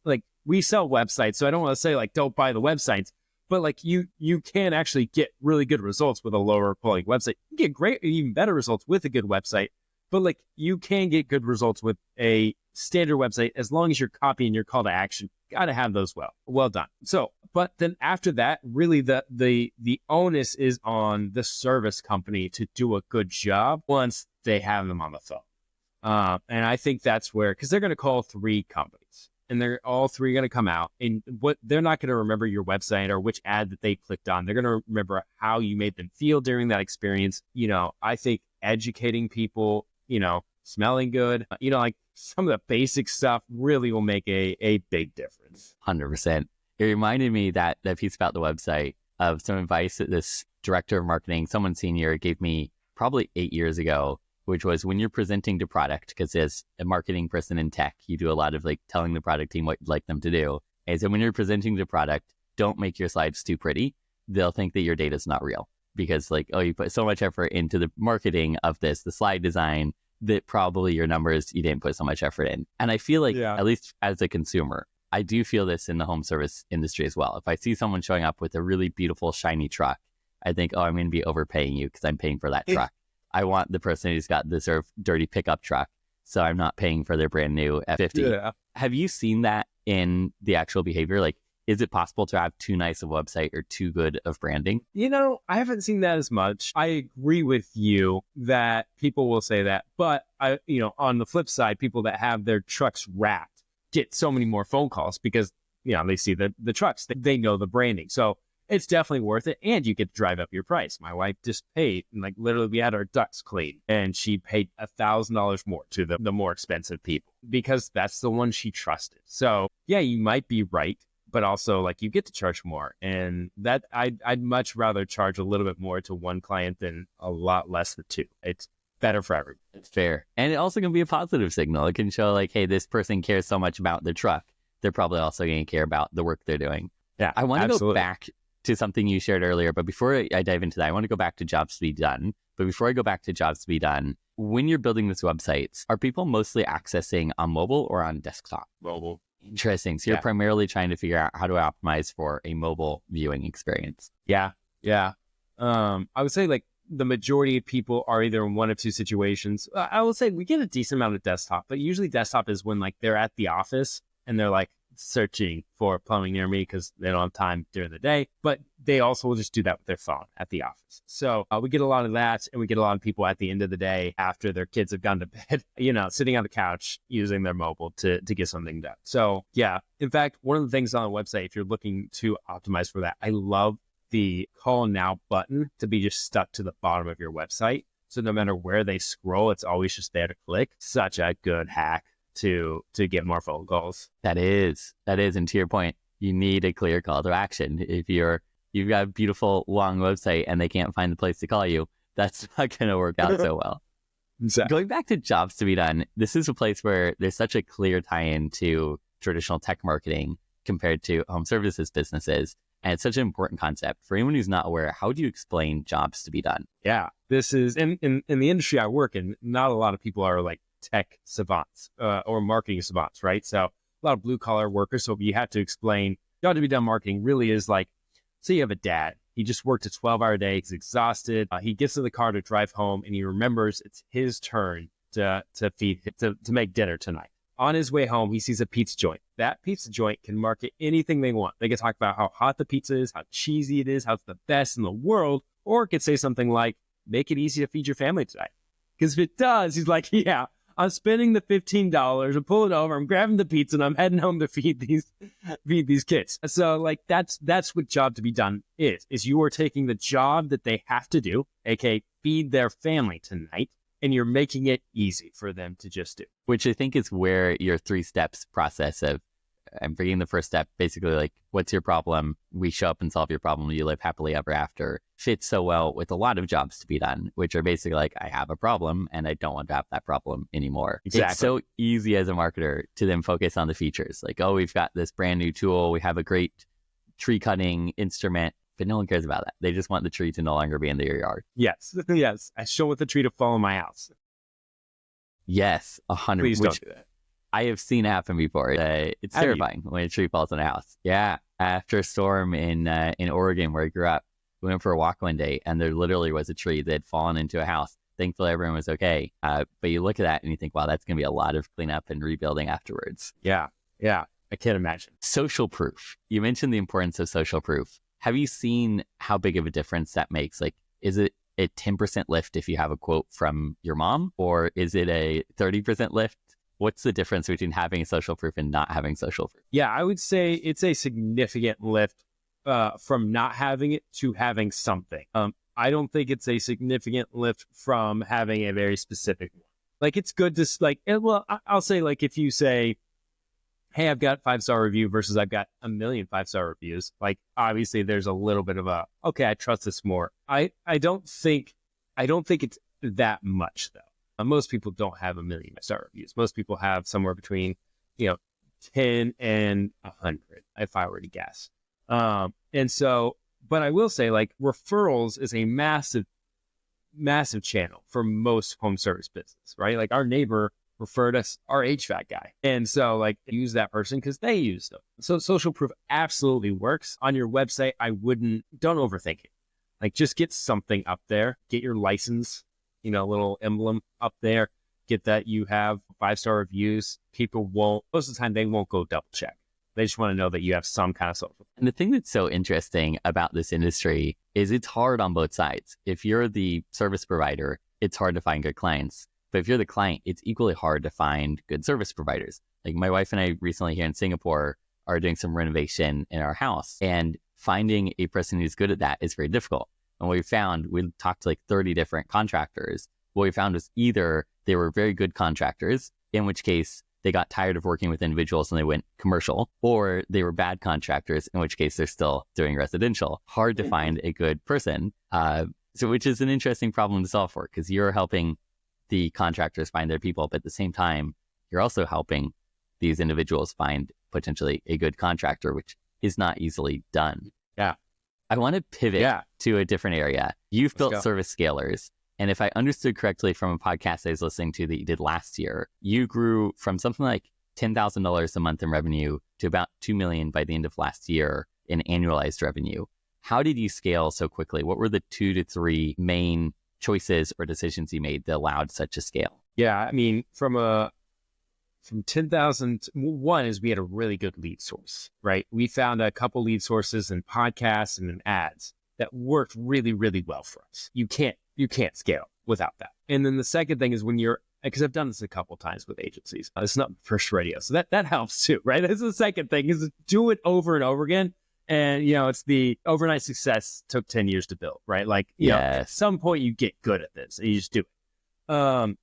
like, we sell websites, so I don't want to say like don't buy the websites, but like you can actually get really good results with a lower quality website. You can get great, even better results with a good website, but like you can get good results with a standard website as long as you're copying your call to action. Got to have those well done. So, but then after that, really the onus is on the service company to do a good job once they have them on the phone. And I think that's where, because they're going to call 3 companies and they're all 3 going to come out, and they're not going to remember your website or which ad that they clicked on. They're going to remember how you made them feel during that experience. I think educating people, smelling good, like some of the basic stuff really will make a big difference. 100%. It reminded me that piece about the website of some advice that this director of marketing, someone senior, gave me probably 8 years ago, which was when you're presenting to product, because as a marketing person in tech, you do a lot of like telling the product team what you'd like them to do. And so when you're presenting to product, don't make your slides too pretty. They'll think that your data is not real, because like, oh, you put so much effort into the marketing of this, the slide design, that probably your numbers, you didn't put so much effort in. And I feel like, at least as a consumer, I do feel this in the home service industry as well. If I see someone showing up with a really beautiful, shiny truck, I think, oh, I'm going to be overpaying you because I'm paying for that truck. I want the person who's got the sort of dirty pickup truck, so I'm not paying for their brand new F50. Yeah. Have you seen that in the actual behavior? Like, is it possible to have too nice of a website or too good of branding? I haven't seen that as much. I agree with you that people will say that, but on the flip side, people that have their trucks wrapped get so many more phone calls because, they see the trucks, they know the branding. So it's definitely worth it. And you get to drive up your price. My wife just paid, and like literally we had our ducts cleaned and she paid $1,000 more to the more expensive people because that's the one she trusted. So yeah, you might be right, but also like you get to charge more, and that I'd much rather charge a little bit more to one client than a lot less to 2. It's better for everyone. It's fair. And it also can be a positive signal. It can show like, hey, this person cares so much about their truck. They're probably also going to care about the work they're doing. Yeah, I want to absolutely. go back to something you shared earlier, but before I dive into that, I want to go back to jobs to be done. But before I go back to jobs to be done, when you're building these websites, are people mostly accessing on mobile or on desktop? Mobile. Interesting. So you're primarily trying to figure out how to optimize for a mobile viewing experience. Yeah. I would say like the majority of people are either in one of 2 situations. I will say we get a decent amount of desktop, but usually desktop is when like they're at the office and they're like, searching for plumbing near me because they don't have time during the day, but they also will just do that with their phone at the office. So we get a lot of that, and we get a lot of people at the end of the day after their kids have gone to bed, sitting on the couch using their mobile to get something done. So yeah, in fact, one of the things on the website, if you're looking to optimize for that, I love the call now button to be just stuck to the bottom of your website. So no matter where they scroll, it's always just there to click. Such a good hack to get more phone calls. That is. And to your point, you need a clear call to action. If you've got a beautiful long website and they can't find the place to call you, that's not going to work out so well. Exactly. Going back to jobs to be done, this is a place where there's such a clear tie-in to traditional tech marketing compared to home services businesses. And it's such an important concept. For anyone who's not aware, how do you explain jobs to be done? Yeah, this is in the industry I work in, not a lot of people are like tech savants or marketing savants, right? So a lot of blue collar workers. So you have to explain job to be done marketing really is like, say you have a dad. He just worked a 12-hour day. He's exhausted. He gets in the car to drive home and he remembers it's his turn to make dinner tonight. On his way home, he sees a pizza joint. That pizza joint can market anything they want. They can talk about how hot the pizza is, how cheesy it is, how it's the best in the world, or it could say something like, make it easy to feed your family tonight. Because if it does, he's like, yeah, I'm spending the $15, I'm pulling over, I'm grabbing the pizza, and I'm heading home to feed these kids. So like that's what job to be done is you are taking the job that they have to do, aka feed their family tonight, and you're making it easy for them to just do. Which I think is where your 3 steps process of, I'm bringing the first step, basically like, what's your problem? We show up and solve your problem. You live happily ever after. Fits so well with a lot of jobs to be done, which are basically like, I have a problem and I don't want to have that problem anymore. Exactly. It's so easy as a marketer to then focus on the features. Like, oh, we've got this brand new tool. We have a great tree cutting instrument. But no one cares about that. They just want the tree to no longer be in their yard. Yes. I still want the tree to fall in my house. Yes, 100%. Please don't do that. I have seen it happen before. It's terrifying when a tree falls in a house. Yeah. After a storm in Oregon where I grew up, we went for a walk one day and there literally was a tree that had fallen into a house. Thankfully, everyone was okay. But you look at that and you think, wow, that's going to be a lot of cleanup and rebuilding afterwards. Yeah. I can't imagine. Social proof. You mentioned the importance of social proof. Have you seen how big of a difference that makes? Like, is it a 10% lift if you have a quote from your mom, or is it a 30% lift? What's the difference between having social proof and not having social proof? Yeah, I would say it's a significant lift from not having it to having something. I don't think it's a significant lift from having a very specific one. Like, it's good to like, well, I'll say like if you say, hey, I've got 5-star review versus I've got 1 million 5-star reviews. Like, obviously there's a little bit of a, okay, I trust this more. I don't think it's that much though. Most people don't have 1 million 5-star reviews. Most people have somewhere between, 10 and 100, if I were to guess. And so, but I will say like referrals is a massive channel for most home service business, right? Like our neighbor referred us our HVAC guy. And so like use that person because they use them. So social proof absolutely works. On your website, don't overthink it. Like just get something up there, get your license, little emblem up there, get that you have 5-star reviews. Most of the time they won't go double check. They just want to know that you have some kind of social. And the thing that's so interesting about this industry is it's hard on both sides. If you're the service provider, it's hard to find good clients. But if you're the client, it's equally hard to find good service providers. Like my wife and I recently here in Singapore are doing some renovation in our house, and finding a person who's good at that is very difficult. And what we found, we talked to like 30 different contractors. What we found was either they were very good contractors, in which case they got tired of working with individuals and they went commercial, or they were bad contractors, in which case they're still doing residential. Hard to find a good person. So which is an interesting problem to solve for, because you're helping the contractors find their people, but at the same time, you're also helping these individuals find potentially a good contractor, which is not easily done. Yeah. I want to pivot to a different area. You've built service scalers. And if I understood correctly from a podcast I was listening to that you did last year, you grew from something like $10,000 a month in revenue to about $2 million by the end of last year in annualized revenue. How did you scale so quickly? What were the 2 to 3 main choices or decisions you made that allowed such a scale? Yeah, I mean, from a from 10,000, one is we had a really good lead source, right? We found a couple lead sources in podcasts and in ads that worked really, really well for us. You can't scale without that. And then the second thing is because I've done this a couple times with agencies. It's not first radio. So that helps too, right? That's the second thing is do it over and over again. And, it's the overnight success took 10 years to build, right? Like, at some point you get good at this and you just do it.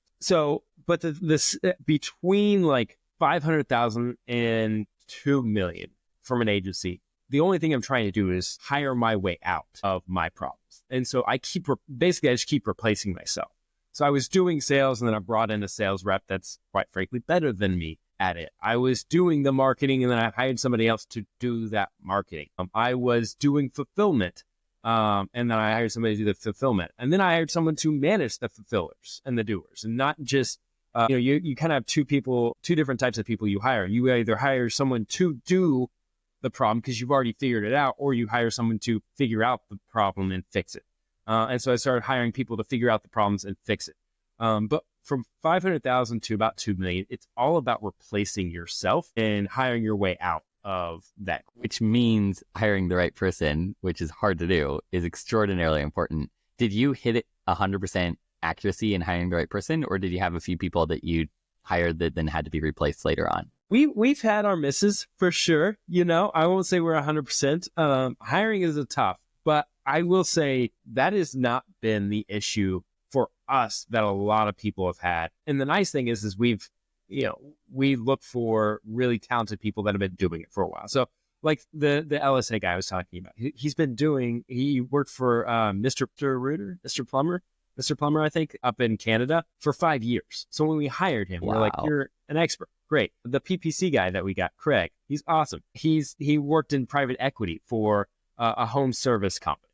But this between like 500,000 and 2 million from an agency, the only thing I'm trying to do is hire my way out of my problems. And so I just keep replacing myself. So I was doing sales and then I brought in a sales rep that's quite frankly better than me at it. I was doing the marketing and then I hired somebody else to do that marketing. I was doing fulfillment and then I hired somebody to do the fulfillment. And then I hired someone to manage the fulfillers and the doers and not just, you kind of have two different types of people you hire. You either hire someone to do the problem because you've already figured it out, or you hire someone to figure out the problem and fix it. And so I started hiring people to figure out the problems and fix it. But from 500,000 to about 2 million, it's all about replacing yourself and hiring your way out of that. Which means hiring the right person, which is hard to do, is extraordinarily important. Did you hit it 100% accuracy in hiring the right person, or did you have a few people that you hired that then had to be replaced later on? We've had our misses for sure. I won't say we're 100%. Hiring is tough, but I will say that has not been the issue for us that a lot of people have had. And the nice thing is we look for really talented people that have been doing it for a while. So like the LSA guy I was talking about, he worked for Mr. Plumber, I think, up in Canada for 5 years. So when we hired him, we're like, you're an expert. Great. The PPC guy that we got, Craig, he's awesome. He worked in private equity for a home service company,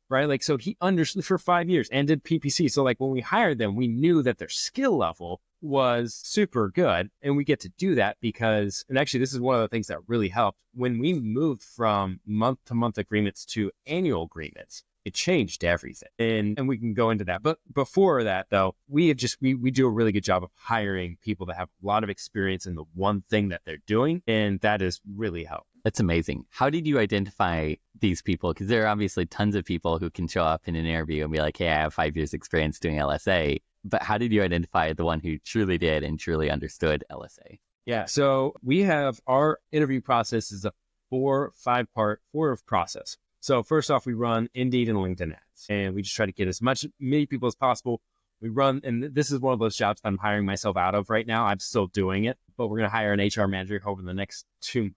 right? Like, so he understood for 5 years and did PPC. So like when we hired them, we knew that their skill level was super good. And we get to do that because, and actually this is one of the things that really helped when we moved from month to month agreements to annual agreements. It changed everything. And we can go into that. But before that, though, we do a really good job of hiring people that have a lot of experience in the one thing that they're doing. And that has really helped. That's amazing. How did you identify these people? Because there are obviously tons of people who can show up in an interview and be like, hey, I have 5 years experience doing LSA. But how did you identify the one who truly did and truly understood LSA? Yeah. So we have our interview process is a 4-5-part process. So first off, we run Indeed and LinkedIn ads, and we just try to get many people as possible. We run, and this is one of those jobs I'm hiring myself out of right now. I'm still doing it, but we're going to hire an HR manager over the next 2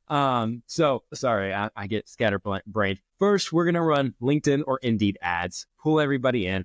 months. So sorry, I get scatterbrained. First, we're going to run LinkedIn or Indeed ads, pull everybody in,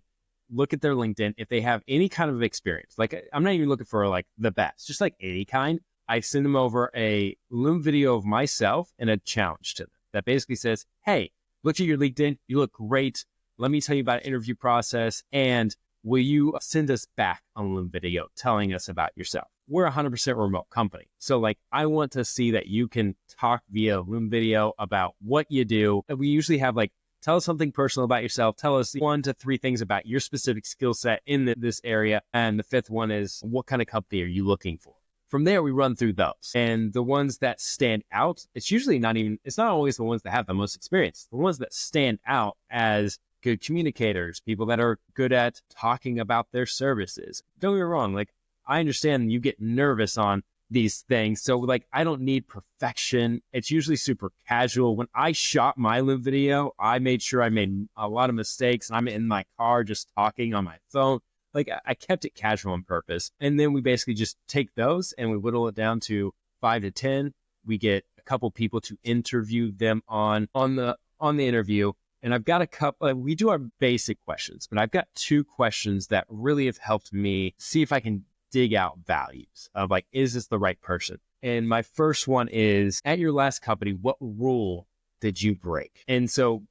look at their LinkedIn. If they have any kind of experience, like I'm not even looking for like the best, just like any kind, I send them over a Loom video of myself and a challenge to them that basically says, hey, look at your LinkedIn. You look great. Let me tell you about an interview process. And will you send us back on Loom video telling us about yourself? We're a 100% remote company. So like, I want to see that you can talk via Loom video about what you do. And we usually have like, tell us something personal about yourself. Tell us 1 to 3 things about your specific skill set in this area. And the 5th one is, what kind of company are you looking for? From there, we run through those. And the ones that stand out, it's not always the ones that have the most experience. The ones that stand out as good communicators, people that are good at talking about their services. Don't get me wrong. Like, I understand you get nervous on these things. So like, I don't need perfection. It's usually super casual. When I shot my Loom video, I made sure I made a lot of mistakes. I'm in my car just talking on my phone. Like I kept it casual on purpose. And then we basically just take those and we whittle it down to 5 to 10. We get a couple people to interview them on the interview. And I've got a couple, we do our basic questions, but I've got 2 questions that really have helped me see if I can dig out values of like, is this the right person? And my first one is, at your last company, what rule did you break? And so,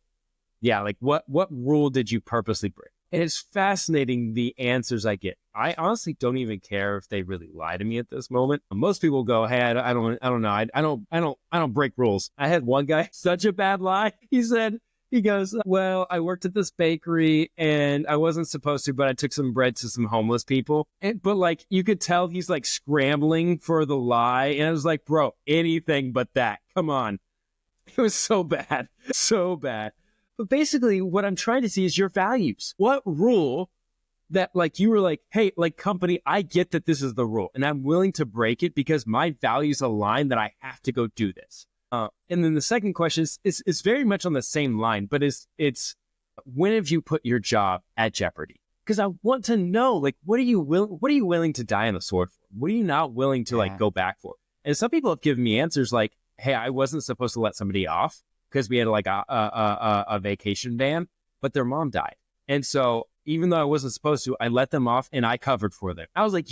yeah, like what rule did you purposely break? And it's fascinating the answers I get. I honestly don't even care if they really lie to me at this moment. Most people go, "Hey, I don't know. I don't break rules." I had one guy, such a bad lie. He said He goes, well, I worked at this bakery and I wasn't supposed to, but I took some bread to some homeless people. But like, you could tell he's like scrambling for the lie. And I was like, bro, anything but that. Come on. It was so bad. So bad. But basically what I'm trying to see is your values. What rule that like you were like, hey, like company, I get that this is the rule and I'm willing to break it because my values align that I have to go do this. And then the second question is very much on the same line, but it's when have you put your job at jeopardy? Because I want to know, like, what are you willing to die on the sword for? What are you not willing to like go back for? And some people have given me answers like, hey, I wasn't supposed to let somebody off because we had like a vacation ban, but their mom died. And so even though I wasn't supposed to, I let them off and I covered for them. I was like,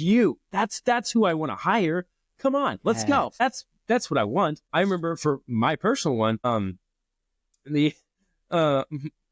that's who I want to hire. Come on, let's go. That's what I want. I remember for my personal one, I'm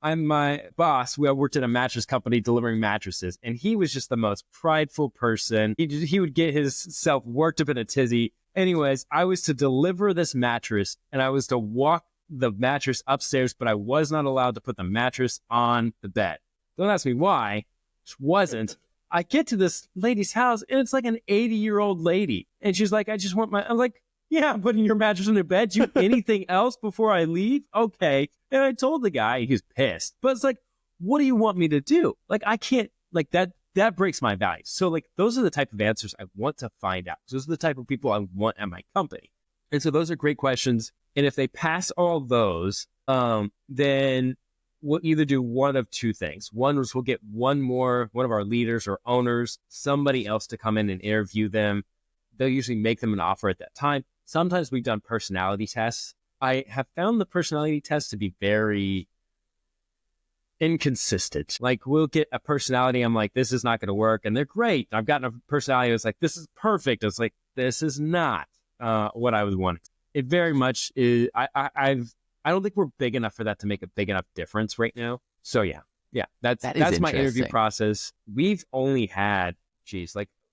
my boss. We worked at a mattress company delivering mattresses, and he was just the most prideful person. He would get himself worked up in a tizzy. Anyways, I was to deliver this mattress, and I was to walk the mattress upstairs, but I was not allowed to put the mattress on the bed. Don't ask me why. It wasn't. I get to this lady's house, and it's like an 80-year-old lady, and she's like, I'm like, yeah, I'm putting your mattress in the bed. Do you anything else before I leave? Okay. And I told the guy, he's pissed. But it's like, what do you want me to do? Like, I can't, like, that breaks my values. So, like, those are the type of answers I want to find out. Those are the type of people I want at my company. And so those are great questions. And if they pass all those, then we'll either do one of two things. One is we'll get one of our leaders or owners, somebody else to come in and interview them. They'll usually make them an offer at that time. Sometimes we've done personality tests. I have found the personality tests to be very inconsistent. Like, we'll get a personality, I'm like, this is not going to work. And they're great. I've gotten a personality that's like, this is perfect. It's like, this is not what I would want. It very much is. I don't think we're big enough for that to make a big enough difference right now. So yeah, that's my interview process. We've only had,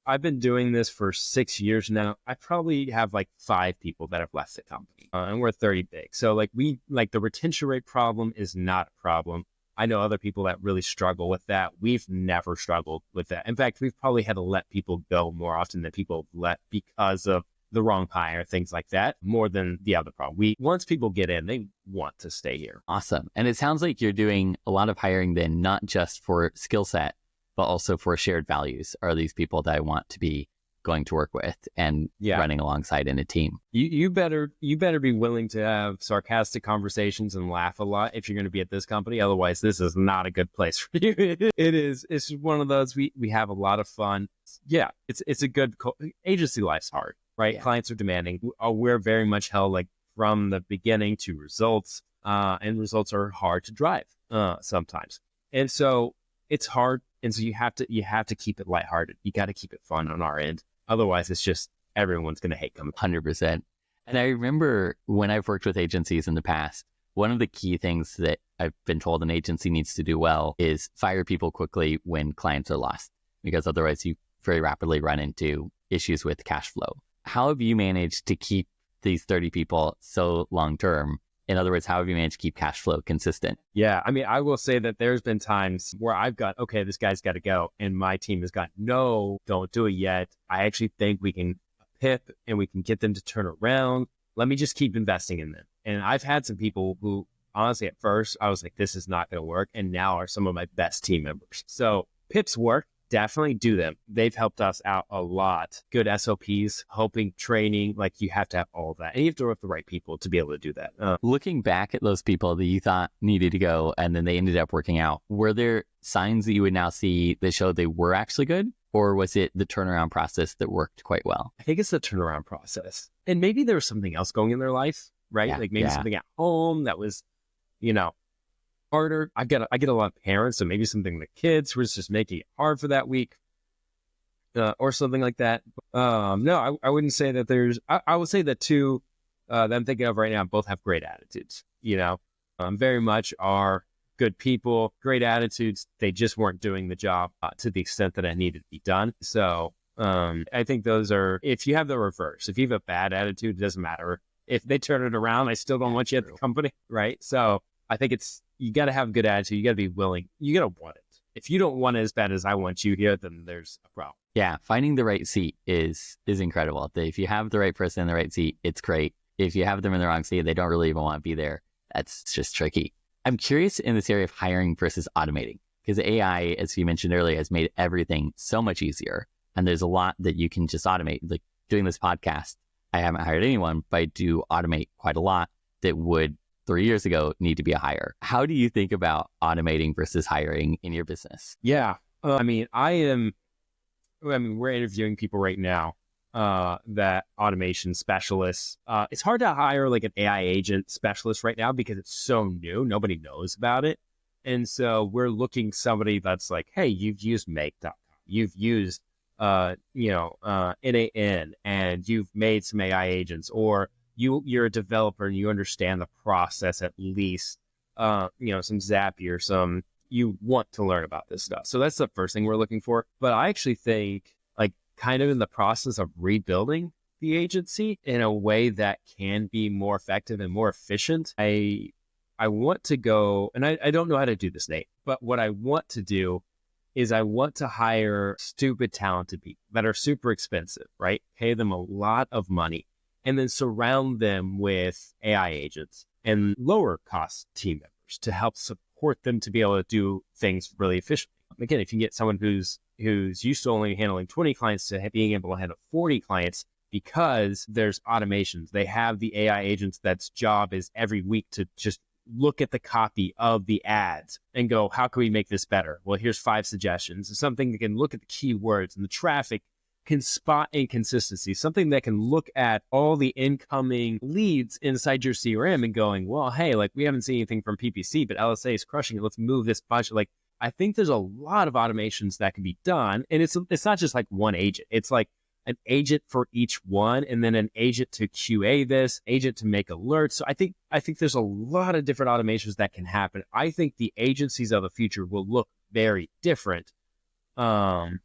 I've been doing this for 6 years now. I probably have like 5 people that have left the company, and we're 30 big. So like the retention rate problem is not a problem. I know other people that really struggle with that. We've never struggled with that. In fact, we've probably had to let people go more often than people have let because of the wrong hire, things like that, more than the other problem. Once people get in, they want to stay here. Awesome. And it sounds like you're doing a lot of hiring then, not just for skill set, but also for shared values. Are these people that I want to be going to work with and running alongside in a team? You better be willing to have sarcastic conversations and laugh a lot if you're going to be at this company. Otherwise, this is not a good place for you. It's one of those, we have a lot of fun. Yeah, it's a good, agency life's hard, right? Yeah. Clients are demanding. We're very much held like from the beginning to results, and results are hard to drive sometimes. And so it's hard. And so you have to keep it lighthearted. You got to keep it fun on our end. Otherwise, it's just everyone's going to hate them. 100%. And I remember when I've worked with agencies in the past, one of the key things that I've been told an agency needs to do well is fire people quickly when clients are lost, because otherwise you very rapidly run into issues with cash flow. How have you managed to keep these 30 people so long-term? In other words, how have you managed to keep cash flow consistent? Yeah, I mean, I will say that there's been times where I've got, okay, this guy's got to go. And my team has got, no, don't do it yet. I actually think we can pip and we can get them to turn around. Let me just keep investing in them. And I've had some people who, honestly, at first, I was like, this is not going to work. And now are some of my best team members. So pips work. Definitely do them. They've helped us out a lot. Good SOPs, hoping, training, like you have to have all of that. And you have to work with the right people to be able to do that. Looking back at those people that you thought needed to go and then they ended up working out, were there signs that you would now see that showed they were actually good? Or was it the turnaround process that worked quite well? I think it's the turnaround process. And maybe there was something else going in their life, right? Like maybe something at home that was, harder. I get a lot of parents, so maybe something with kids who was just making it hard for that week, or something like that. No, I wouldn't say that there's. I would say that two that I'm thinking of right now both have great attitudes. Very much are good people, great attitudes. They just weren't doing the job to the extent that it needed to be done. So I think those are. If you have the reverse, if you have a bad attitude, it doesn't matter. If they turn it around, I still don't want you at the company, right? So. I think you got to have a good attitude. You got to be willing. You got to want it. If you don't want it as bad as I want you here, then there's a problem. Yeah, finding the right seat is incredible. If you have the right person in the right seat, it's great. If you have them in the wrong seat, they don't really even want to be there. That's just tricky. I'm curious in this area of hiring versus automating, because AI, as you mentioned earlier, has made everything so much easier. And there's a lot that you can just automate. Like doing this podcast, I haven't hired anyone, but I do automate quite a lot that would 3 years ago need to be a hire. How do you think about automating versus hiring in your business? Yeah. We're interviewing people right now, that automation specialists. It's hard to hire like an AI agent specialist right now because it's so new. Nobody knows about it. And so we're looking somebody that's like, hey, you've used make.com. You've used, NAN, and you've made some AI agents, or you're a developer and you understand the process at least, some Zapier, you want to learn about this stuff. So that's the first thing we're looking for. But I actually think like kind of in the process of rebuilding the agency in a way that can be more effective and more efficient. I want to go, and I don't know how to do this, Nate, but what I want to do is I want to hire stupid talented people that are super expensive, right? Pay them a lot of money and then surround them with AI agents and lower cost team members to help support them to be able to do things really efficiently. Again, if you get someone who's used to only handling 20 clients to being able to handle 40 clients because there's automations, they have the AI agents that's job is every week to just look at the copy of the ads and go, how can we make this better? Well, here's 5 suggestions. Something that can look at the keywords and the traffic, can spot inconsistency, something that can look at all the incoming leads inside your CRM and going, well, hey, like we haven't seen anything from PPC, but LSA is crushing it. Let's move this budget. Like, I think there's a lot of automations that can be done. And it's not just like one agent. It's like an agent for each one, and then an agent to QA this, agent to make alerts. So I think there's a lot of different automations that can happen. I think the agencies of the future will look very different. And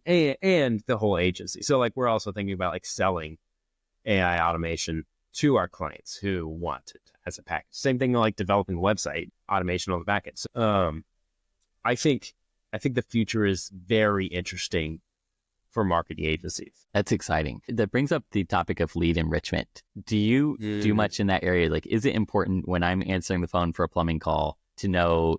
the whole agency. So like we're also thinking about like selling AI automation to our clients who want it as a package. Same thing like developing a website, automation on the back end. So, I think the future is very interesting for marketing agencies. That's exciting. That brings up the topic of lead enrichment. Do you do much in that area? Like, is it important when I'm answering the phone for a plumbing call to know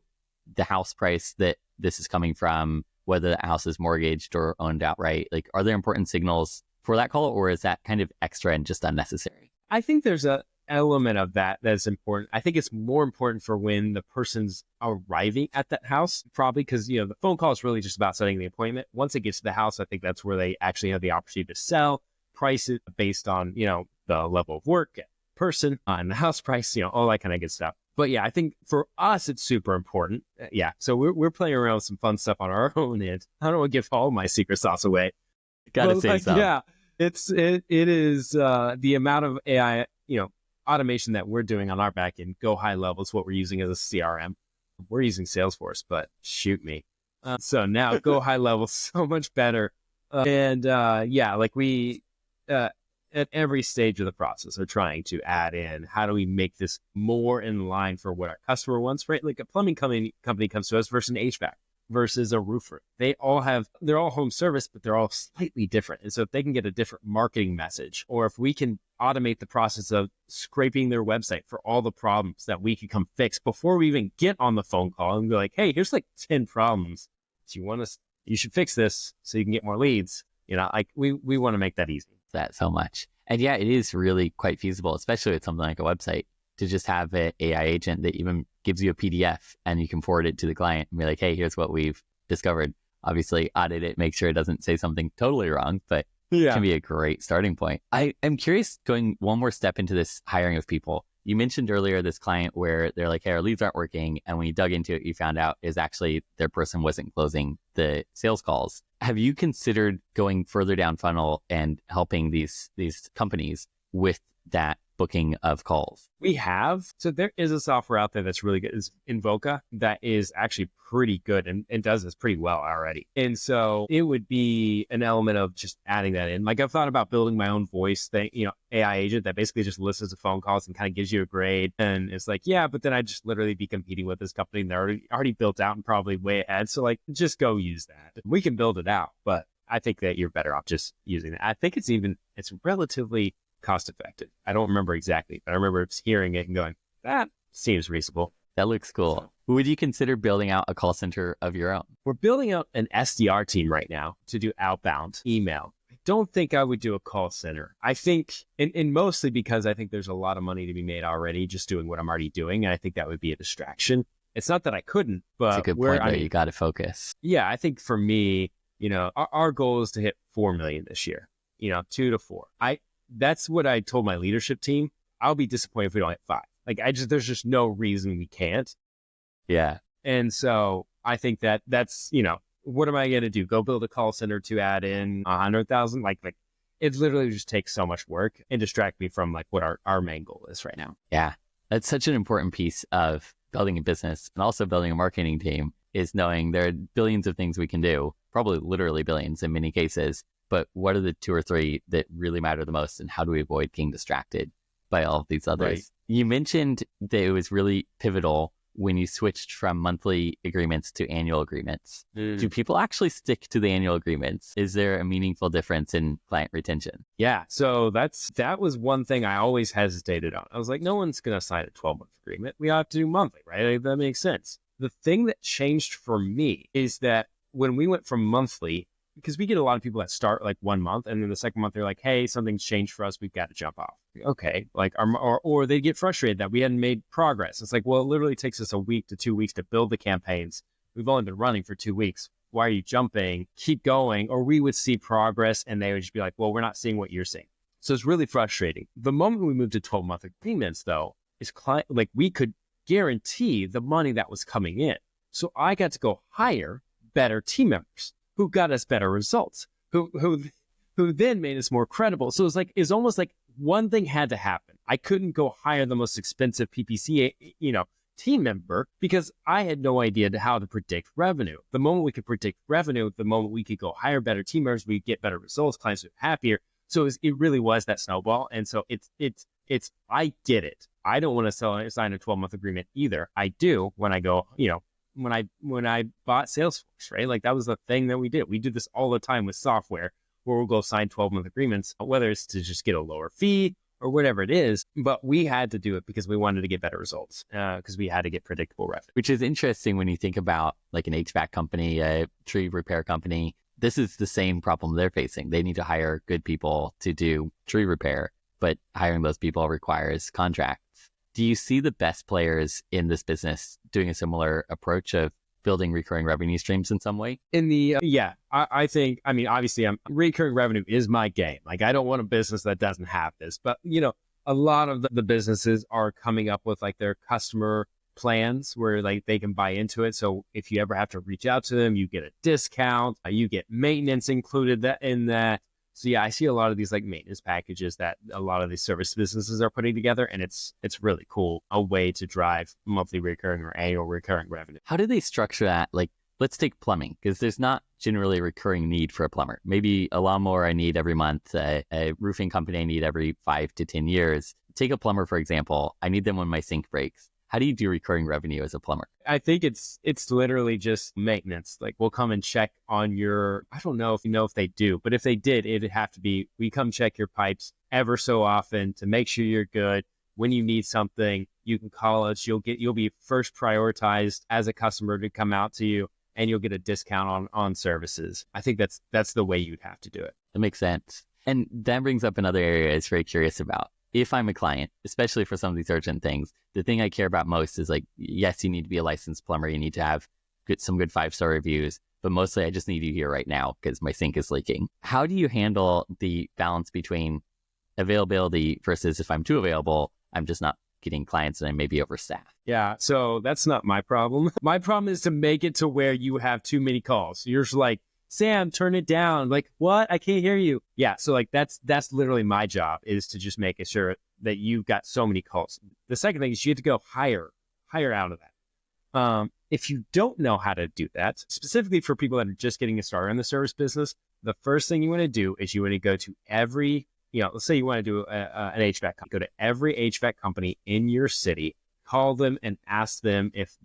the house price that this is coming from, whether the house is mortgaged or owned outright? Like, are there important signals for that call, or is that kind of extra and just unnecessary? I think there's an element of that that's important. I think it's more important for when the person's arriving at that house, probably because, the phone call is really just about setting the appointment. Once it gets to the house, I think that's where they actually have the opportunity to sell, price it based on, the level of work, person, and the house price, all that kind of good stuff. But yeah, I think for us, it's super important. Yeah. So we're playing around with some fun stuff on our own end. I don't want to give all my secret sauce away. Gotta say so. Yeah, it is the amount of AI, automation that we're doing on our back end, go high level is what we're using as a CRM. We're using Salesforce, but shoot me. So now go high level, so much better. Like we, at every stage of the process are trying to add in, how do we make this more in line for what our customer wants, right? Like a plumbing company comes to us versus an HVAC versus a roofer. They're all home service, but they're all slightly different. And so if they can get a different marketing message, or if we can automate the process of scraping their website for all the problems that we can come fix before we even get on the phone call and be like, hey, here's like 10 problems. You should fix this so you can get more leads. We want to make that easy. That so much. And yeah, it is really quite feasible, especially with something like a website, to just have an AI agent that even gives you a PDF and you can forward it to the client and be like, hey, here's what we've discovered. Obviously, audit it, make sure it doesn't say something totally wrong, but it can be a great starting point. I am curious, going one more step into this hiring of people. You mentioned earlier this client where they're like, hey, our leads aren't working. And when you dug into it, you found out is actually their person wasn't closing the sales calls. Have you considered going further down funnel and helping these companies with that booking of calls? We have. So there is a software out there that's really good. It's Invoca that is actually pretty good and does this pretty well already. And so it would be an element of just adding that in. Like I've thought about building my own voice thing, AI agent that basically just listens to phone calls and kind of gives you a grade. And it's like, yeah, but then I'd just literally be competing with this company and they're already built out and probably way ahead. So like, just go use that. We can build it out, but I think that you're better off just using it. I think it's relatively cost effective. I don't remember exactly, but I remember hearing it and going, that seems reasonable. That looks cool. Would you consider building out a call center of your own? We're building out an SDR team right now to do outbound email. I don't think I would do a call center. I think, and mostly because I think there's a lot of money to be made already just doing what I'm already doing. And I think that would be a distraction. It's not that I couldn't, but it's a good point though. You got to focus. Yeah, I think for me, our goal is to hit 4 million this year, 2 to 4. That's what I told my leadership team. I'll be disappointed if we don't hit 5. Like there's just no reason we can't. Yeah. And so I think that's, what am I going to do? Go build a call center to add in 100,000? Like it literally just takes so much work and distract me from like what our main goal is right now. Yeah. That's such an important piece of building a business and also building a marketing team is knowing there are billions of things we can do, probably literally billions in many cases. But what are the 2 or 3 that really matter the most? And how do we avoid getting distracted by all of these others? Right. You mentioned that it was really pivotal when you switched from monthly agreements to annual agreements. Do people actually stick to the annual agreements? Is there a meaningful difference in client retention? Yeah. So that was one thing I always hesitated on. I was like, no one's going to sign a 12-month agreement. We have to do monthly, right? Like, that makes sense. The thing that changed for me is that when we went from monthly, because we get a lot of people that start like 1 month and then the second month they're like, hey, something's changed for us. We've got to jump off. Okay. Like, or they get frustrated that we hadn't made progress. It's like, well, it literally takes us a week to 2 weeks to build the campaigns. We've only been running for 2 weeks. Why are you jumping? Keep going. Or we would see progress and they would just be like, well, we're not seeing what you're seeing. So it's really frustrating. The moment we moved to 12-month agreements though, is like we could guarantee the money that was coming in. So I got to go hire better team members who got us better results, who then made us more credible. So it's almost like one thing had to happen. I couldn't go hire the most expensive PPC, team member because I had no idea how to predict revenue. The moment we could predict revenue, the moment we could go hire better team members, we get better results, clients are happier. So it really was that snowball. And so I get it. I don't want to sign a 12-month agreement either. I do when I go, when I bought Salesforce, right? Like that was the thing that we did. We do this all the time with software where we'll go sign 12-month agreements, whether it's to just get a lower fee or whatever it is. But we had to do it because we wanted to get better results because we had to get predictable revenue. Which is interesting when you think about like an HVAC company, a tree repair company. This is the same problem they're facing. They need to hire good people to do tree repair, but hiring those people requires contracts. Do you see the best players in this business doing a similar approach of building recurring revenue streams in some way? I think, obviously recurring revenue is my game. Like I don't want a business that doesn't have this, but a lot of the businesses are coming up with like their customer plans where like they can buy into it. So if you ever have to reach out to them, you get a discount, you get maintenance included in that. So yeah, I see a lot of these like maintenance packages that a lot of these service businesses are putting together, and it's really cool, a way to drive monthly recurring or annual recurring revenue. How do they structure that? Like, let's take plumbing, because there's not generally a recurring need for a plumber. Maybe a lawnmower I need every month, a roofing company I need every 5 to 10 years. Take a plumber, for example. I need them when my sink breaks. How do you do recurring revenue as a plumber? I think it's literally just maintenance. Like we'll come and check on I don't know if they do, but if they did, it'd have to be, we come check your pipes ever so often to make sure you're good. When you need something, you can call us. You'll be first prioritized as a customer to come out to you, and you'll get a discount on services. I think that's the way you'd have to do it. That makes sense. And that brings up another area I was very curious about. If I'm a client, especially for some of these urgent things, the thing I care about most is like, yes, you need to be a licensed plumber. You need to have some good 5-star reviews, but mostly I just need you here right now because my sink is leaking. How do you handle the balance between availability versus if I'm too available, I'm just not getting clients and I may be overstaffed? Yeah, so that's not my problem. My problem is to make it to where you have too many calls. You're just like, Sam, turn it down. Like, what? I can't hear you. Yeah. So like, that's literally my job, is to just make sure that you've got so many calls. The second thing is you have to go hire out of that. If you don't know how to do that, specifically for people that are just getting started in the service business, the first thing you want to do is you want to go to every, let's say you want to do an HVAC company, go to every HVAC company in your city, call them and ask them if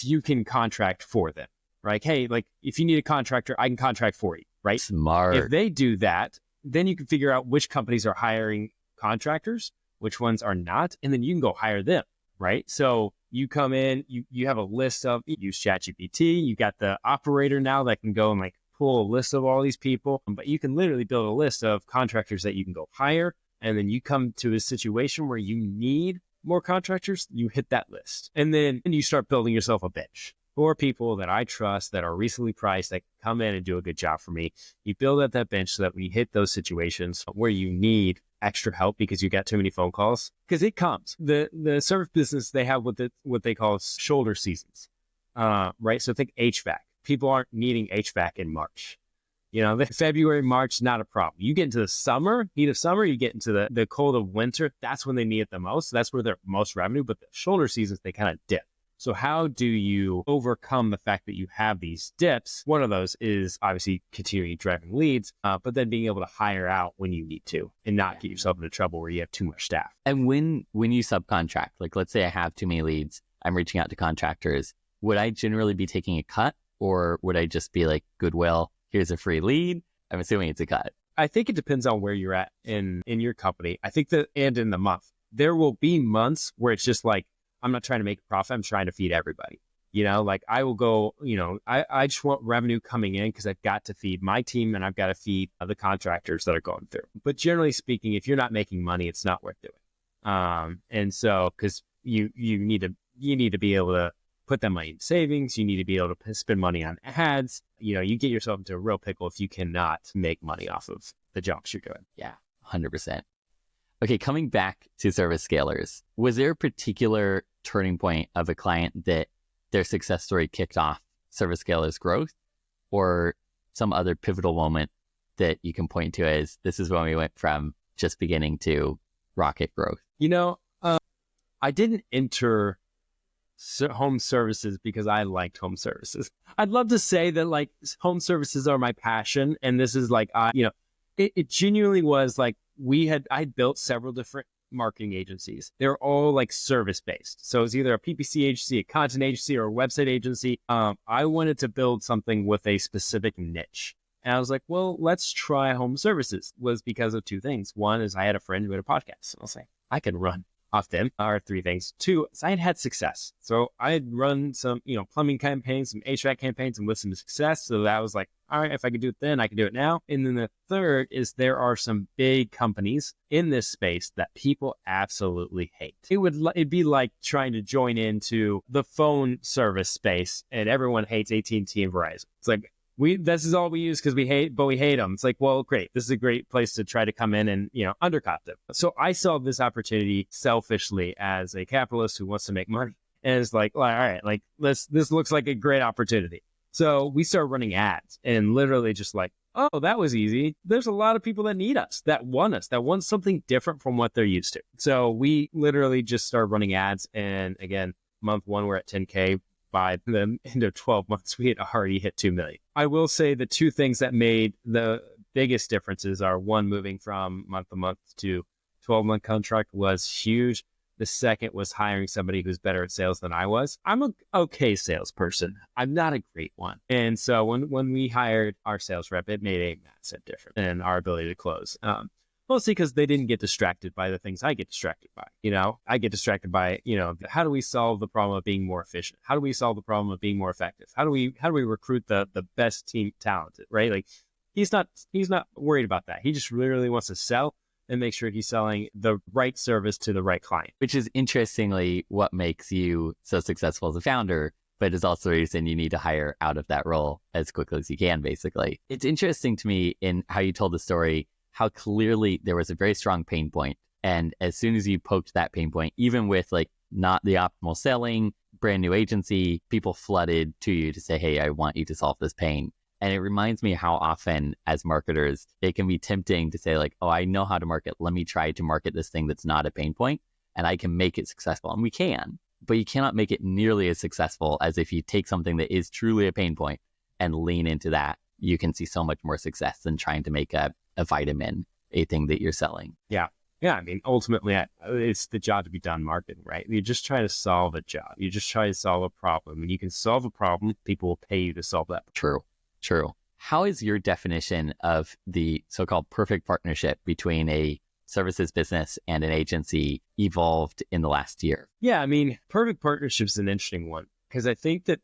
you can contract for them, right? Hey, like if you need a contractor, I can contract for you, right? Smart. If they do that, then you can figure out which companies are hiring contractors, which ones are not, and then you can go hire them, right? So you come in, you have a list of, you use ChatGPT, you got the operator now that can go and like pull a list of all these people, but you can literally build a list of contractors that you can go hire. And then you come to a situation where you need more contractors, you hit that list. And then you start building yourself a bench for people that I trust that are recently priced that come in and do a good job for me. You build up that bench so that when you hit those situations where you need extra help because you got too many phone calls, because it comes. The service business, they have what they call shoulder seasons, right? So think HVAC. People aren't needing HVAC in March. The February, March, not a problem. You get into the summer, heat of summer, you get into the cold of winter, that's when they need it the most. That's where they're most revenue, but the shoulder seasons, they kind of dip. So how do you overcome the fact that you have these dips? One of those is obviously continuing driving leads, but then being able to hire out when you need to and not get yourself into trouble where you have too much staff. And when you subcontract, like let's say I have too many leads, I'm reaching out to contractors, would I generally be taking a cut or would I just be like, goodwill, here's a free lead? I'm assuming it's a cut. I think it depends on where you're at in your company. I think that, and in the month, there will be months where it's just like, I'm not trying to make a profit. I'm trying to feed everybody. Like I will go, I just want revenue coming in because I've got to feed my team and I've got to feed the contractors that are going through. But generally speaking, if you're not making money, it's not worth doing. And so, because you need to be able to put that money in savings. You need to be able to spend money on ads. You get yourself into a real pickle if you cannot make money off of the jobs you're doing. Yeah, 100%. Okay, coming back to service scalers, was there a particular turning point of a client that their success story kicked off service scalers growth, or some other pivotal moment that you can point to as this is when we went from just beginning to rocket growth? I didn't enter home services because I liked home services. I'd love to say that like home services are my passion, and this is like it genuinely was like I built several different marketing agencies. They're all like service based. So it's either a PPC agency, a content agency, or a website agency. I wanted to build something with a specific niche. And I was like, well, let's try home services. Was because of two things. One is I had a friend who had a podcast. And I was like, I could run off them. Or three things. Two is I had success. So I had run some, plumbing campaigns, some HVAC campaigns, and with some success. So that was like, all right, if I could do it then, I can do it now. And then the third is there are some big companies in this space that people absolutely hate. It'd be like trying to join into the phone service space and everyone hates AT&T and Verizon. It's like, this is all we use because we hate them. It's like, well, great. This is a great place to try to come in and, undercut them. So I saw this opportunity selfishly as a capitalist who wants to make money. And it's like, well, all right, like this looks like a great opportunity. So we started running ads and literally just like, oh, that was easy. There's a lot of people that need us, that want something different from what they're used to. So we literally just started running ads. And again, month one, we're at 10K. By the end of 12 months, we had already hit 2 million. I will say the two things that made the biggest differences are one, moving from month to month to 12-month contract was huge. The second was hiring somebody who's better at sales than I was. I'm an okay salesperson. I'm not a great one. And so when we hired our sales rep, it made a massive difference in our ability to close. Mostly because they didn't get distracted by the things I get distracted by. I get distracted by, how do we solve the problem of being more efficient? How do we solve the problem of being more effective? How do we recruit the best team talented, right? Like he's not worried about that. He just really wants to sell and make sure he's selling the right service to the right client. Which is interestingly what makes you so successful as a founder, but is also the reason you need to hire out of that role as quickly as you can, basically. It's interesting to me in how you told the story, how clearly there was a very strong pain point. And as soon as you poked that pain point, even with like not the optimal selling, brand new agency, people flooded to you to say, hey, I want you to solve this pain. And it reminds me how often as marketers, it can be tempting to say like, oh, I know how to market. Let me try to market this thing that's not a pain point and I can make it successful. And we can, but you cannot make it nearly as successful as if you take something that is truly a pain point and lean into that. You can see so much more success than trying to make a vitamin, a thing that you're selling. Yeah. Yeah. I mean, ultimately, it's the job to be done marketing, right? You just try to solve a job. You just try to solve a problem. And you can solve a problem, people will pay you to solve that. True. How is your definition of the so-called perfect partnership between a services business and an agency evolved in the last year? Yeah. I mean, perfect partnership is an interesting one because I think that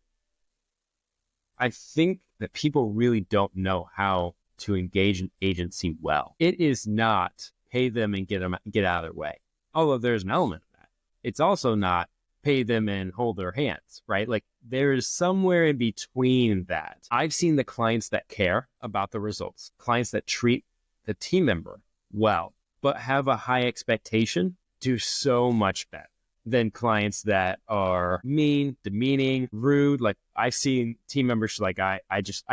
people really don't know how to engage an agency well. It is not pay them and get out of their way. Although there's an element of that. It's also not pay them and hold their hands, right? Like there is somewhere in between that. I've seen the clients that care about the results, clients that treat the team member well, but have a high expectation do so much better than clients that are mean, demeaning, rude. Like I've seen team members like, I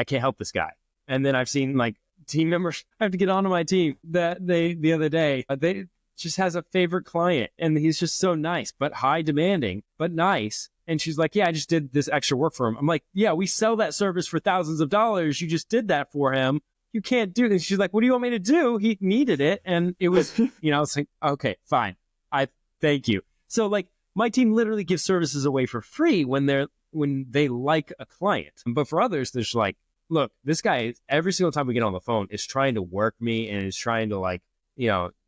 can't help this guy. And then I've seen like team members, I have to get onto my team that the other day, they just has a favorite client and he's just so nice, but high demanding, but nice. And she's like, yeah, I just did this extra work for him. I'm like, yeah, we sell that service for thousands of dollars. You just did that for him. You can't do this. She's like, what do you want me to do? He needed it. And it was, it's like, okay, fine. Thank you. So like my team literally gives services away for free when they like a client. But for others, there's like, look, this guy, every single time we get on the phone is trying to work me and is trying to like,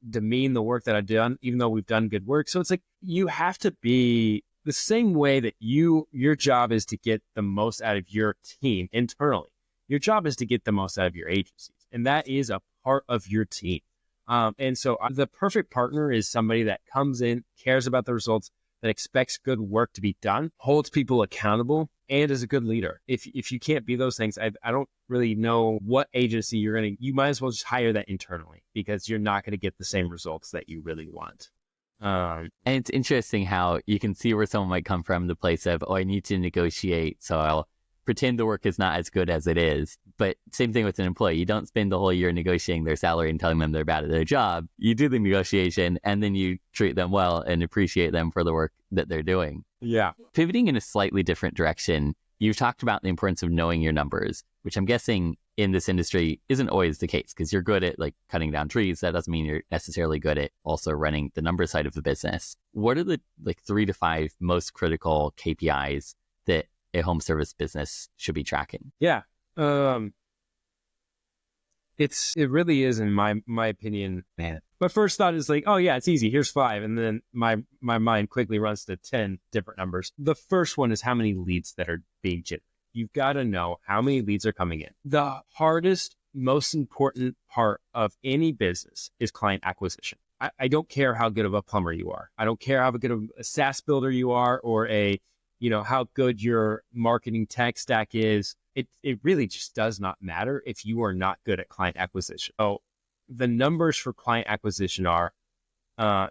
demean the work that I've done, even though we've done good work. So it's like, you have to be the same way that your job is to get the most out of your team internally. Your job is to get the most out of your agencies. And that is a part of your team. And so the perfect partner is somebody that comes in, cares about the results, that expects good work to be done, holds people accountable, and is a good leader. If you can't be those things, I don't really know what agency you might as well just hire that internally because you're not going to get the same results that you really want. And it's interesting how you can see where someone might come from the place of, oh, I need to negotiate, so I'll pretend the work is not as good as it is. But same thing with an employee. You don't spend the whole year negotiating their salary and telling them they're bad at their job. You do the negotiation and then you treat them well and appreciate them for the work that they're doing. Yeah. Pivoting in a slightly different direction, you've talked about the importance of knowing your numbers, which I'm guessing in this industry isn't always the case because you're good at like cutting down trees. That doesn't mean you're necessarily good at also running the number side of the business. What are the 3 to 5 most critical KPIs that a home service business should be tracking? Yeah. It really is, in my opinion, man. My first thought is like, oh yeah, it's easy. Here's 5. And then my mind quickly runs to 10 different numbers. The first one is how many leads that are being generated. You've got to know how many leads are coming in. The hardest, most important part of any business is client acquisition. I don't care how good of a plumber you are. I don't care how good of a SaaS builder you are or how good your marketing tech stack is. It really just does not matter if you are not good at client acquisition. So the numbers for client acquisition are,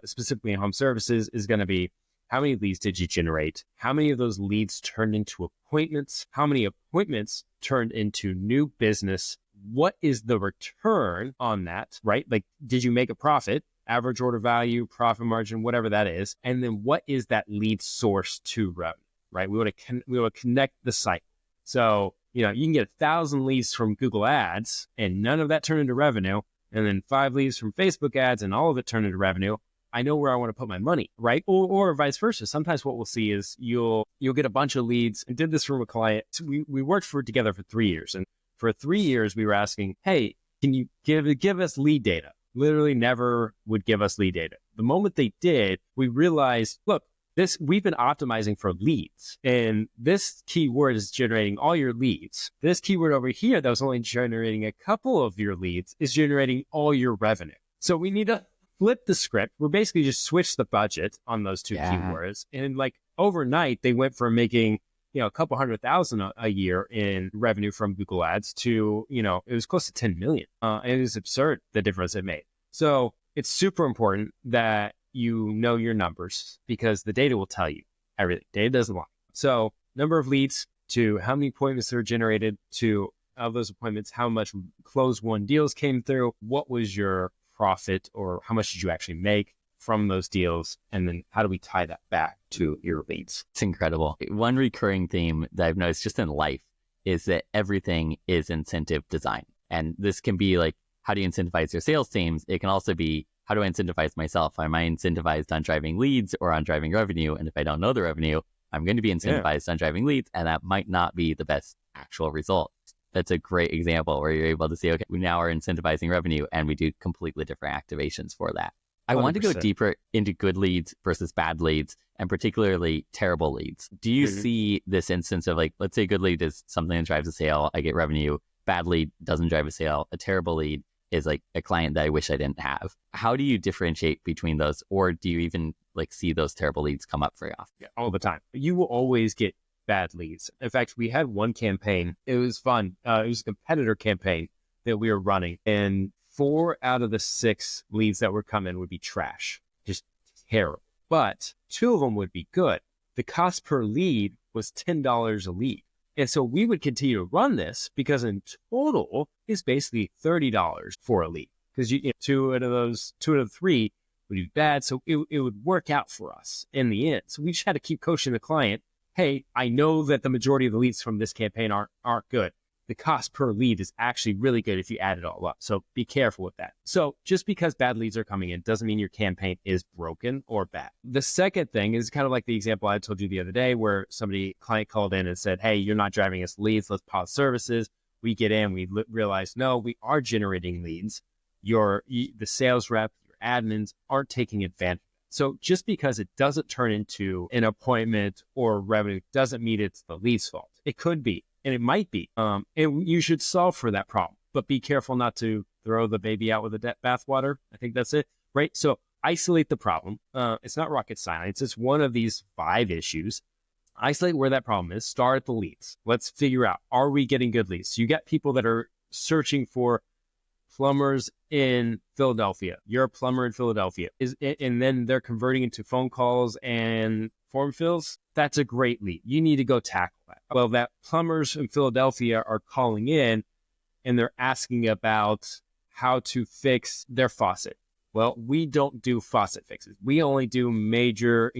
specifically in home services, is going to be how many leads did you generate? How many of those leads turned into appointments? How many appointments turned into new business? What is the return on that, right? Like, did you make a profit? Average order value, profit margin, whatever that is. And then what is that lead source to revenue, right? We want to connect the cycle. So, you can get 1,000 leads from Google ads and none of that turned into revenue. And then 5 leads from Facebook ads and all of it turned into revenue. I know where I want to put my money, right? Or vice versa. Sometimes what we'll see is you'll get a bunch of leads. I did this from a client. We worked together for 3 years. And for 3 years, we were asking, hey, can you give us lead data? Literally never would give us lead data. The moment they did, we realized, look, we've been optimizing for leads, and this keyword is generating all your leads. This keyword over here that was only generating a couple of your leads is generating all your revenue. So we need to flip the script. We're basically just switch the budget on those two keywords. And like overnight, they went from making, a couple $100,000 a year in revenue from Google ads to, it was close to 10 million. And it was absurd, the difference it made. So it's super important that you know your numbers because the data will tell you everything. Data doesn't lie. So number of leads to how many appointments are generated to of those appointments, how much closed won deals came through, what was your profit, or how much did you actually make from those deals? And then how do we tie that back to your leads? It's incredible. One recurring theme that I've noticed just in life is that everything is incentive design. And this can be like, how do you incentivize your sales teams? It can also be, how do I incentivize myself? Am I incentivized on driving leads or on driving revenue? And if I don't know the revenue, I'm going to be incentivized on driving leads, and that might not be the best actual result. That's a great example where you're able to say, okay, we now are incentivizing revenue, and we do completely different activations for that. I 100%. want to go deeper into good leads versus bad leads, and particularly terrible leads. Do you see this instance of, like, let's say a good lead is something that drives a sale, I get revenue, bad lead doesn't drive a sale, a terrible lead is like a client that I wish I didn't have. How do you differentiate between those? Or do you even like see those terrible leads come up very often? Yeah, all the time. You will always get bad leads. In fact, we had one campaign. It was fun. It was a competitor campaign that we were running, and 4 out of the 6 leads that were coming would be trash, just terrible. But 2 of them would be good. The cost per lead was $10 a lead. And so we would continue to run this because in total is basically $30 for a lead, because you know, 2 out of 3 would be bad. So it would work out for us in the end. So we just had to keep coaching the client. Hey, I know that the majority of the leads from this campaign aren't good. The cost per lead is actually really good if you add it all up. So be careful with that. So just because bad leads are coming in doesn't mean your campaign is broken or bad. The second thing is kind of like the example I told you the other day where client called in and said, hey, you're not driving us leads. Let's pause services. We get in, we realize, no, we are generating leads. The sales rep, your admins aren't taking advantage. So just because it doesn't turn into an appointment or revenue doesn't mean it's the lead's fault. It could be. And it might be, and you should solve for that problem, but be careful not to throw the baby out with the bathwater. I think that's it, right? So isolate the problem. It's not rocket science. It's one of these 5 issues. Isolate where that problem is. Start at the leads. Let's figure out, are we getting good leads? So you got people that are searching for plumbers in Philadelphia. You're a plumber in Philadelphia, and then they're converting into phone calls and form fills. That's a great lead. You need to go tackle that. Well, that plumbers in Philadelphia are calling in and they're asking about how to fix their faucet. Well, we don't do faucet fixes. We only do major,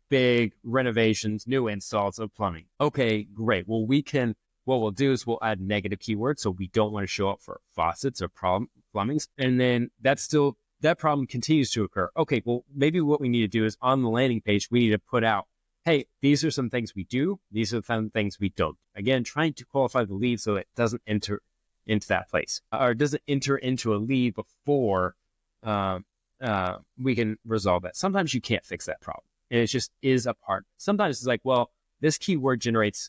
big renovations, new installs of plumbing. Okay, great. Well, what we'll do is we'll add negative keywords. So we don't want to show up for faucets or plumbings. And then that problem continues to occur. Okay, well, maybe what we need to do is on the landing page, we need to put out, hey, these are some things we do. These are some things we don't. Again, trying to qualify the lead so it doesn't enter into that place or doesn't enter into a lead before we can resolve that. Sometimes you can't fix that problem, and it just is a part. Sometimes it's like, well, this keyword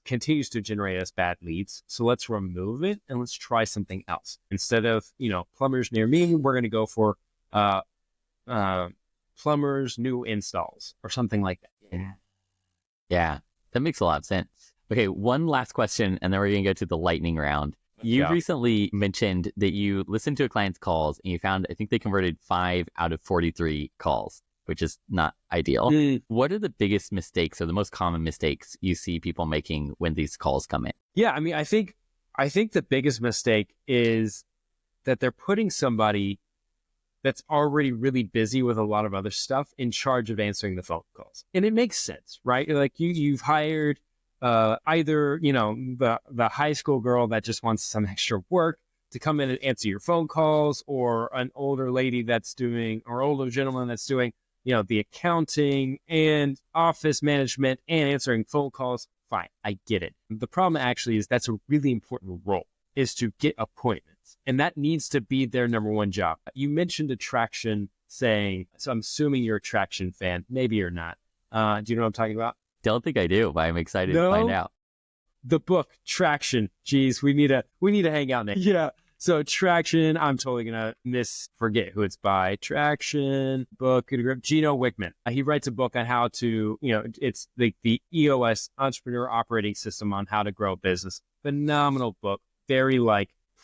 continues to generate us bad leads, so let's remove it and let's try something else. Instead of plumbers near me, we're going to go for plumbers new installs or something like that. Yeah, that makes a lot of sense. Okay, one last question, and then we're going to go to the lightning round. You recently mentioned that you listened to a client's calls and you found, I think they converted 5 out of 43 calls, which is not ideal. What are the biggest mistakes or the most common mistakes you see people making when these calls come in? Yeah, I mean, I think the biggest mistake is that they're putting somebody that's already really busy with a lot of other stuff in charge of answering the phone calls. And it makes sense, right? Like you've hired either, the high school girl that just wants some extra work to come in and answer your phone calls, or an older lady or older gentleman that's doing, the accounting and office management and answering phone calls. Fine, I get it. The problem actually is that's a really important role, is to get appointments. And that needs to be their number one job. You mentioned attraction so I'm assuming you're a traction fan. Maybe you're not. Do you know what I'm talking about? Don't think I do, but I'm excited to find out. The book Traction. Geez, we need to hang out next. Yeah. So Traction, I'm totally going to forget who it's by. Traction book, Gino Wickman. He writes a book on how to, it's the EOS, Entrepreneur Operating System, on how to grow a business. Phenomenal book. Very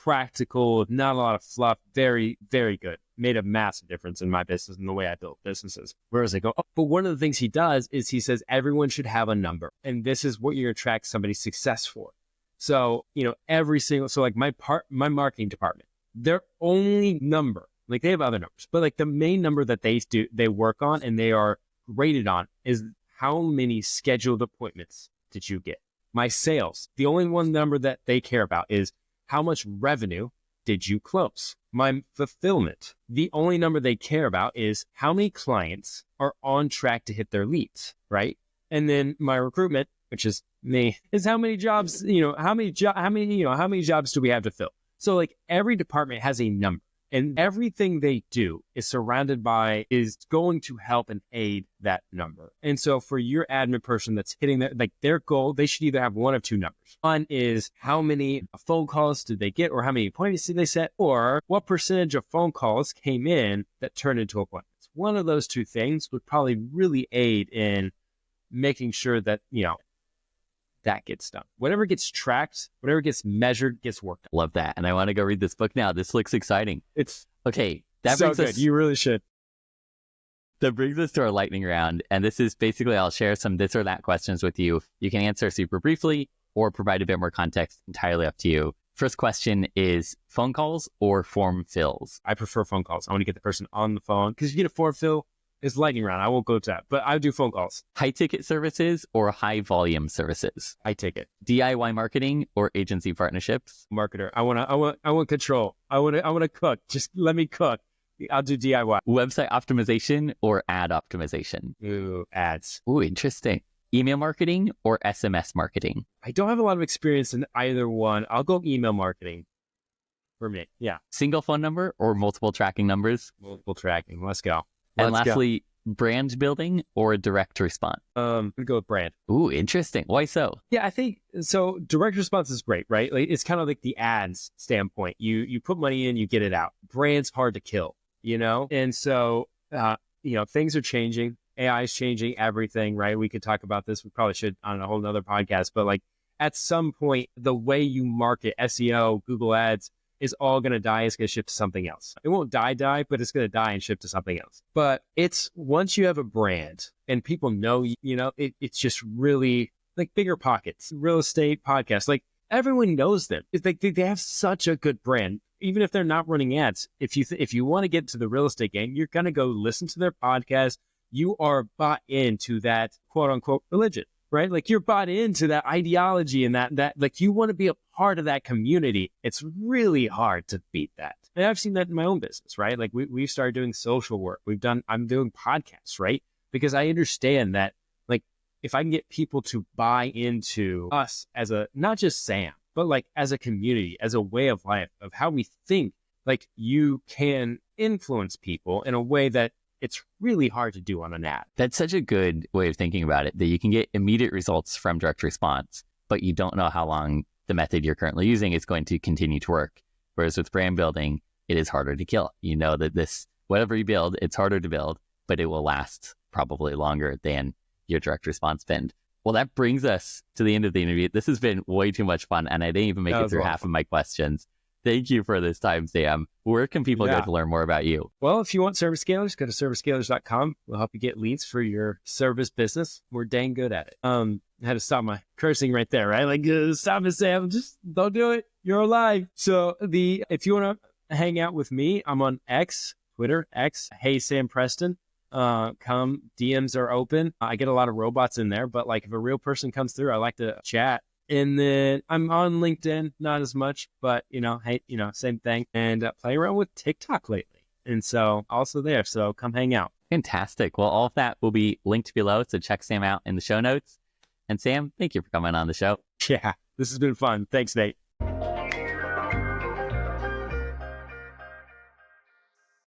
practical, not a lot of fluff, very, very good. Made a massive difference in my business and the way I build businesses. Whereas I go, but one of the things he does is he says everyone should have a number, and this is what you attract somebody's success for. So, so like my marketing department, their only number, like they have other numbers, but like the main number that they work on and they are rated on is how many scheduled appointments did you get? My sales, the only one number that they care about is how much revenue did you close? My fulfillment, the only number they care about is how many clients are on track to hit their leads, right? And then my recruitment, which is me, is how many jobs, how many jobs do we have to fill? So like every department has a number, and everything they do is going to help and aid that number. And so for your admin person that's hitting their goal, they should either have one of two numbers. One is how many phone calls did they get, or how many appointments did they set, or what percentage of phone calls came in that turned into appointments. One of those two things would probably really aid in making sure that, that gets done. Whatever gets tracked, whatever gets measured, gets worked on. Love that. And I want to go read this book now. This looks exciting. It's okay. so good. You really should. That brings us to our lightning round. And this is basically, I'll share some this or that questions with you. You can answer super briefly or provide a bit more context, entirely up to you. First question is phone calls or form fills? I prefer phone calls. I want to get the person on the phone, because you get a form fill, it's lightning round. I won't go to that, but I do phone calls. High ticket services or high volume services? High ticket. DIY marketing or agency partnerships? Marketer. I want control. I want to cook. Just let me cook. I'll do DIY. Website optimization or ad optimization? Ooh, ads. Ooh, interesting. Email marketing or SMS marketing? I don't have a lot of experience in either one. I'll go email marketing for me. Yeah. Single phone number or multiple tracking numbers? Multiple tracking. Let's go. And lastly, brand building or direct response? I'm gonna go with brand. Ooh, interesting. Why so? Yeah, I think so. Direct response is great, right? Like it's kind of like the ads standpoint. You put money in, you get it out. Brand's hard to kill, And so, things are changing. AI is changing everything, right? We could talk about this. We probably should on a whole nother podcast, but like at some point, the way you market SEO, Google Ads, is all going to die. It's going to shift to something else. It won't die, but it's going to die and shift to something else. But it's once you have a brand and people know, it's just really like bigger pockets, real estate podcasts. Like everyone knows them. It's like they have such a good brand. Even if they're not running ads, if you want to get to the real estate game, you're going to go listen to their podcast. You are bought into that quote unquote religion. Right? Like you're bought into that ideology and that like you want to be a part of that community. It's really hard to beat that. And I've seen that in my own business, right? Like we've started doing social work. I'm doing podcasts, right? Because I understand that like if I can get people to buy into us as not just Sam, but like as a community, as a way of life of how we think, like you can influence people in a way that it's really hard to do on an ad. That's such a good way of thinking about it, that you can get immediate results from direct response, but you don't know how long the method you're currently using is going to continue to work. Whereas with brand building, it is harder to kill. You know that whatever you build, it's harder to build, but it will last probably longer than your direct response spend. Well, that brings us to the end of the interview. This has been way too much fun, and I didn't even make it through half of my questions. Thank you for this time, Sam. Where can people go to learn more about you? Well, if you want service scalers, go to servicescalers.com. We'll help you get leads for your service business. We're dang good at it. I had to stop my cursing right there, right? Like, stop it, Sam. Just don't do it. You're alive. So if you want to hang out with me, I'm on Twitter, Hey Sam Preston. Come, DMs are open. I get a lot of robots in there, but like if a real person comes through, I like to chat. And then I'm on LinkedIn, not as much, but same thing. And playing around with TikTok lately. And so also there. So come hang out. Fantastic. Well, all of that will be linked below. So check Sam out in the show notes. And Sam, thank you for coming on the show. Yeah, this has been fun. Thanks, Nate.